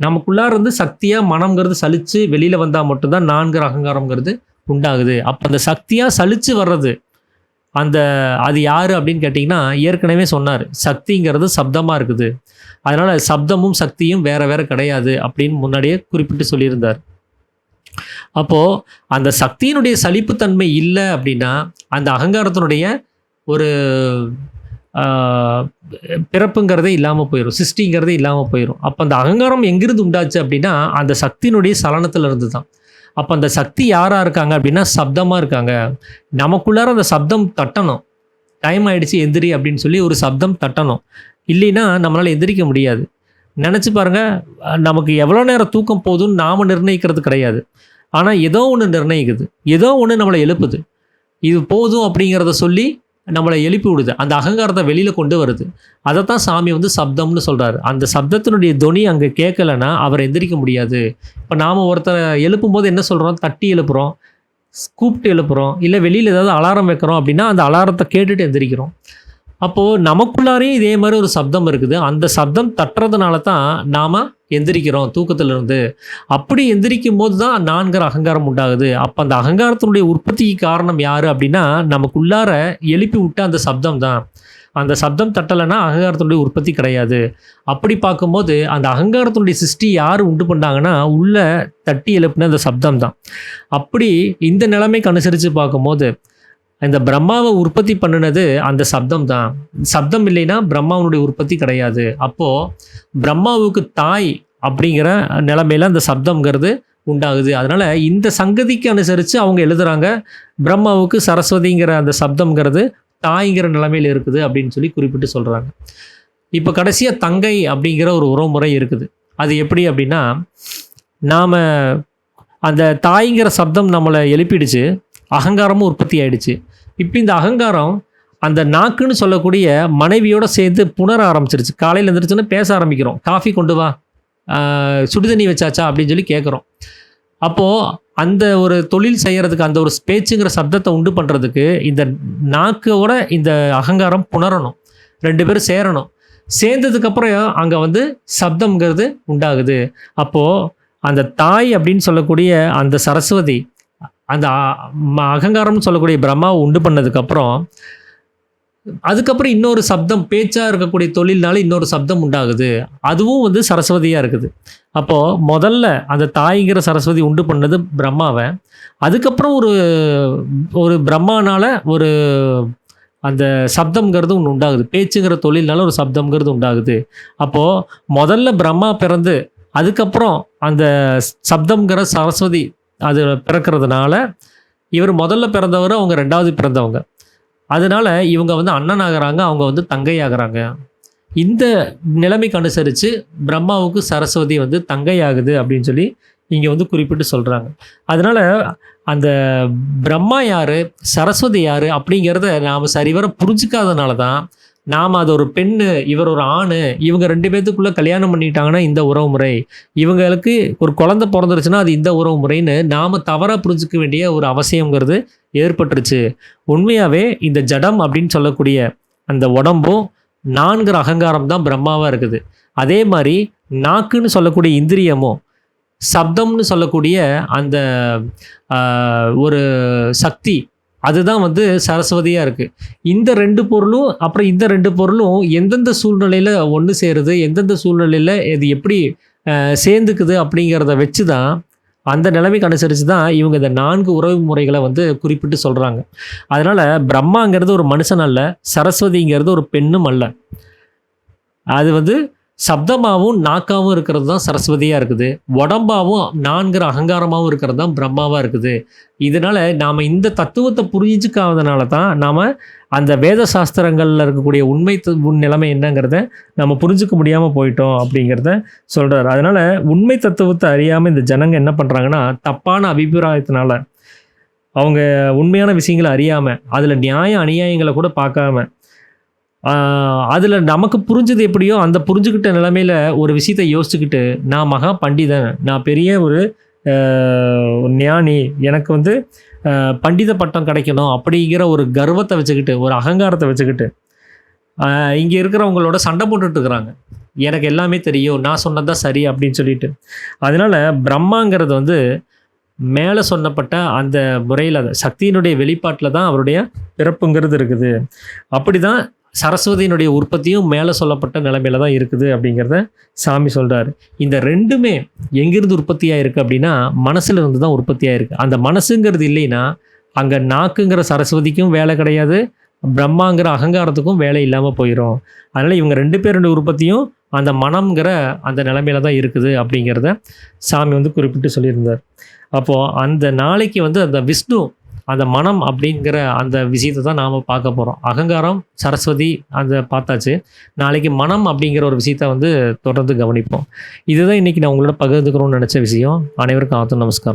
நமக்குள்ளார இருந்து சக்தியாக மனம்ங்கிறது சலித்து வெளியில் வந்தால் மட்டும்தான் 4 அகங்காரங்கிறது உண்டாகுது. அப்போ அந்த சக்தியாக சலித்து வர்றது அது யார் அப்படின்னு கேட்டிங்கன்னா ஏற்கனவே சொன்னார், சக்திங்கிறது சப்தமாக இருக்குது. அதனால் சப்தமும் சக்தியும் வேறு வேறு கிடையாது அப்படின்னு முன்னாடியே குறிப்பிட்டு சொல்லியிருந்தார். அப்போது அந்த சக்தியினுடைய சலிப்புத்தன்மை இல்லை அப்படின்னா அந்த அகங்காரத்தினுடைய ஒரு பிறப்புங்கிறதே இல்லாமல் போயிடும், சிருஷ்டிங்கிறதே இல்லாமல் போயிடும். அப்போ அந்த அகங்காரம் எங்கிருந்து உண்டாச்சு அப்படின்னா அந்த சக்தியினுடைய சலனத்தில் இருந்து தான். அப்போ அந்த சக்தி யாராக இருக்காங்க அப்படின்னா சப்தமாக இருக்காங்க. நமக்குள்ளார அந்த சப்தம் தட்டணும். டைம் ஆகிடுச்சு எந்திரி அப்படின்னு சொல்லி ஒரு சப்தம் தட்டணும். இல்லைன்னா நம்மளால் எந்திரிக்க முடியாது. நினச்சி பாருங்கள், நமக்கு எவ்வளோ நேரம் தூக்கம் போதும்னு நாம் நிர்ணயிக்கிறது கிடையாது. ஆனால் ஏதோ ஒன்று நிர்ணயிக்குது, ஏதோ ஒன்று நம்மளை எழுப்புது. இது போதும் அப்படிங்கிறத சொல்லி நம்மளை எழுப்பி விடுது, அந்த அகங்காரத்தை வெளியில் கொண்டு வருது. அதைத்தான் சாமி வந்து சப்தம்னு சொல்கிறாரு. அந்த சப்தத்தினுடைய தொனி அங்கே கேட்கலைன்னா அவர் எந்திரிக்க முடியாது. இப்போ நாம் ஒருத்தரை எழுப்பும்போது என்ன சொல்கிறோம், தட்டி எழுப்புகிறோம், கூப்பிட்டு எழுப்புகிறோம், இல்லை வெளியில் ஏதாவது அலாரம் வைக்கிறோம் அப்படின்னா அந்த அலாரத்தை கேட்டுட்டு எந்திரிக்கிறோம். அப்போது நமக்குள்ளாரே இதே மாதிரி ஒரு சப்தம் இருக்குது. அந்த சப்தம் தட்டுறதுனால தான் நாம் எந்திரிக்கிறோம் தூக்கத்திலிருந்து. அப்படி எந்திரிக்கும் போது தான் நான்கிற அகங்காரம் உண்டாகுது. அப்போ அந்த அகங்காரத்தினுடைய உற்பத்திக்கு காரணம் யார் அப்படின்னா, நமக்குள்ளார எழுப்பி விட்ட அந்த சப்தம் தான். அந்த சப்தம் தட்டலைன்னா அகங்காரத்தினுடைய உற்பத்தி கிடையாது. அப்படி பார்க்கும்போது அந்த அகங்காரத்தினுடைய சிருஷ்டி யார் உண்டு பண்ணாங்கன்னா, உள்ள தட்டி எழுப்பின அந்த சப்தம் தான். அப்படி இந்த நிலைமைக்கு அனுசரித்து பார்க்கும்போது இந்த பிரம்மாவை உற்பத்தி பண்ணினது அந்த சப்தம் தான். சப்தம் இல்லைன்னா பிரம்மாவனுடைய உற்பத்தி கிடையாது. அப்போது பிரம்மாவுக்கு தாய் அப்படிங்கிற நிலைமையில் அந்த சப்தம்ங்கிறது உண்டாகுது. அதனால் இந்த சங்கதிக்கு அனுசரித்து அவங்க எழுதுகிறாங்க, பிரம்மாவுக்கு சரஸ்வதிங்கிற அந்த சப்தம்ங்கிறது தாய்ங்கிற நிலைமையில் இருக்குது அப்படின்னு சொல்லி குறிப்பிட்டு சொல்கிறாங்க. இப்போ கடைசியாக தங்கை அப்படிங்கிற ஒரு உறவுமுறை இருக்குது. அது எப்படி அப்படின்னா, நாம் அந்த தாய்ங்கிற சப்தம் நம்மளை எழுப்பிடுச்சு, அகங்காரமும் உற்பத்தி ஆயிடுச்சு. இப்போ இந்த அகங்காரம் அந்த நாக்குன்னு சொல்லக்கூடிய மனைவியோட சேர்ந்து புணர ஆரம்பிச்சிருச்சு. காலையில் எழுந்திரிச்சோன்னா பேச ஆரம்பிக்கிறோம். காஃபி கொண்டு வா, சுடுதண்ணி வச்சாச்சா அப்படின்னு சொல்லி கேட்குறோம். அப்போது அந்த ஒரு தொழில் செய்கிறதுக்கு, அந்த ஒரு பேச்சுங்கிற சப்தத்தை உண்டு பண்ணுறதுக்கு இந்த நாக்கோட இந்த அகங்காரம் புணரணும், 2 பேரும் சேரணும். சேர்ந்ததுக்கப்புறம் அங்கே வந்து சப்தம்ங்கிறது உண்டாகுது. அப்போது அந்த தாய் அப்படின்னு சொல்லக்கூடிய அந்த சரஸ்வதி அந்த அகங்காரம்னு சொல்லக்கூடிய பிரம்மாவை உண்டு பண்ணதுக்கப்புறம், அதுக்கப்புறம் இன்னொரு சப்தம், பேச்சாக இருக்கக்கூடிய தொழில்னால இன்னொரு சப்தம் உண்டாகுது. அதுவும் வந்து சரஸ்வதியாக இருக்குது. அப்போது முதல்ல அந்த தாய்ங்கிற சரஸ்வதி உண்டு பண்ணது பிரம்மாவை. அதுக்கப்புறம் ஒரு பிரம்மானால் ஒரு அந்த சப்தம்ங்கிறது ஒன்று உண்டாகுது. பேச்சுங்கிற தொழில்னால ஒரு சப்தம்ங்கிறது உண்டாகுது. அப்போது முதல்ல பிரம்மா பிறந்து அதுக்கப்புறம் அந்த சப்தம்ங்கிற சரஸ்வதி அது பிறக்கிறதுனால, இவர் முதல்ல பிறந்தவர், அவங்க 2வது பிறந்தவங்க. அதனால இவங்க வந்து அண்ணன் ஆகிறாங்க, அவங்க வந்து தங்கை ஆகிறாங்க. இந்த நிலைமைக்கு அனுசரித்து பிரம்மாவுக்கு சரஸ்வதி வந்து தங்கை ஆகுது அப்படின்னு சொல்லி இங்கே வந்து குறிப்பிட்டு சொல்கிறாங்க. அதனால் அந்த பிரம்மா யார், சரஸ்வதி யார் அப்படிங்கிறத நாம் சரிவர புரிஞ்சிக்காதனால தான் நாம் அது ஒரு பெண்ணு, இவர் ஒரு ஆண், இவங்க 2 பேர்த்துக்குள்ளே கல்யாணம் பண்ணிட்டாங்கன்னா இந்த உறவு முறை, இவங்களுக்கு ஒரு குழந்தை பிறந்துருச்சுன்னா அது இந்த உறவு முறைன்னு நாம் தவறாக புரிஞ்சிக்க வேண்டிய ஒரு அவசியங்கிறது ஏற்பட்டுருச்சு. உண்மையாகவே இந்த ஜடம் அப்படின்னு சொல்லக்கூடிய அந்த உடம்பும் நான்கிற அகங்காரம் தான் பிரம்மாவாக இருக்குது. அதே மாதிரி நாக்குன்னு சொல்லக்கூடிய இந்திரியமும் சப்தம்னு சொல்லக்கூடிய அந்த ஒரு சக்தி, அதுதான் வந்து சரஸ்வதியாக இருக்குது. இந்த 2 பொருளும் அப்புறம் இந்த 2 பொருளும் எந்தெந்த சூழ்நிலையில் ஒன்று சேருது, எந்தெந்த சூழ்நிலையில் இது எப்படி சேர்ந்துக்குது அப்படிங்கிறத வச்சு தான், அந்த நிலைமைக்கு அனுசரித்து தான் இவங்க இந்த 4 உறவு முறைகளை வந்து குறிப்பிட்டு சொல்கிறாங்க. அதனால் பிரம்மாங்கிறது ஒரு மனுஷன் அல்ல, சரஸ்வதிங்கிறது ஒரு பெண்ணும் அல்ல. அது வந்து சப்தமாகவும் நாக்காவும் இருக்கிறது தான் சரஸ்வதியாக இருக்குது. உடம்பாகவும் நான்கிற அகங்காரமாகவும் இருக்கிறது தான் பிரம்மாவாக இருக்குது. இதனால் நாம் இந்த தத்துவத்தை புரிஞ்சிக்காதனால தான் நாம் அந்த வேத சாஸ்திரங்களில் இருக்கக்கூடிய உண்மை நிலைமை என்னங்கிறத நம்ம புரிஞ்சிக்க முடியாமல் போயிட்டோம் அப்படிங்கிறத சொல்கிறார். அதனால் உண்மை தத்துவத்தை அறியாமல் இந்த ஜனங்க என்ன பண்ணுறாங்கன்னா, தப்பான அபிப்பிராயத்தினால அவங்க உண்மையான விஷயங்களை அறியாமல், அதில் நியாய அநியாயங்களை கூட பார்க்காம, அதில் நமக்கு புரிஞ்சது எப்படியோ அந்த புரிஞ்சுக்கிட்ட நிலைமையில் ஒரு விஷயத்தை யோசிச்சுக்கிட்டு, நான் மகா பண்டிதன், நான் பெரிய ஒரு ஞானி, எனக்கு வந்து பண்டித பட்டம் கிடைக்கணும் அப்படிங்கிற ஒரு கர்வத்தை வச்சுக்கிட்டு, ஒரு அகங்காரத்தை வச்சுக்கிட்டு இங்கே இருக்கிறவங்களோட சண்டை போட்டுட்டு இருக்கிறாங்க. எனக்கு எல்லாமே தெரியும், நான் சொன்னதான் சரி அப்படின்னு சொல்லிட்டு. அதனால் பிரம்மாங்கிறது வந்து மேலே சொன்னப்பட்ட அந்த முறையில் சக்தியினுடைய வெளிப்பாட்டில் தான் அவருடைய பிறப்புங்கிறது இருக்குது. அப்படி தான் சரஸ்வதியினுடைய உற்பத்தியும் மேலே சொல்லப்பட்ட நிலைமையில தான் இருக்குது அப்படிங்கிறத சாமி சொல்கிறாரு. இந்த 2மே எங்கிருந்து உற்பத்தியாக இருக்குது அப்படின்னா, மனசில் இருந்து தான் உற்பத்தியாக இருக்குது. அந்த மனசுங்கிறது இல்லைன்னா அங்கே நாக்குங்கிற சரஸ்வதிக்கும் வேலை கிடையாது, பிரம்மாங்கிற அகங்காரத்துக்கும் வேலை இல்லாமல் போயிடும். அதனால் இவங்க 2 பேருடைய உற்பத்தியும் அந்த மனம்ங்கிற அந்த நிலைமையில தான் இருக்குது அப்படிங்கிறத சாமி வந்து குறிப்பிட்டு சொல்லியிருந்தார். அப்போது அந்த நாளைக்கு வந்து அந்த விஷ்ணு, அந்த மனம் அப்படிங்கிற அந்த விஷயத்தை தான் நாம் பார்க்க போகிறோம். அகங்காரம் சரஸ்வதி அந்த பார்த்தாச்சு. நாளைக்கு மனம் அப்படிங்கிற ஒரு விஷயத்தை வந்து தொடர்ந்து கவனிப்போம். இதுதான் இன்றைக்கி நான் உங்களோட பகிர்ந்துக்கணும்னு நினச்ச விஷயம். அனைவருக்கும் நமஸ்காரம்.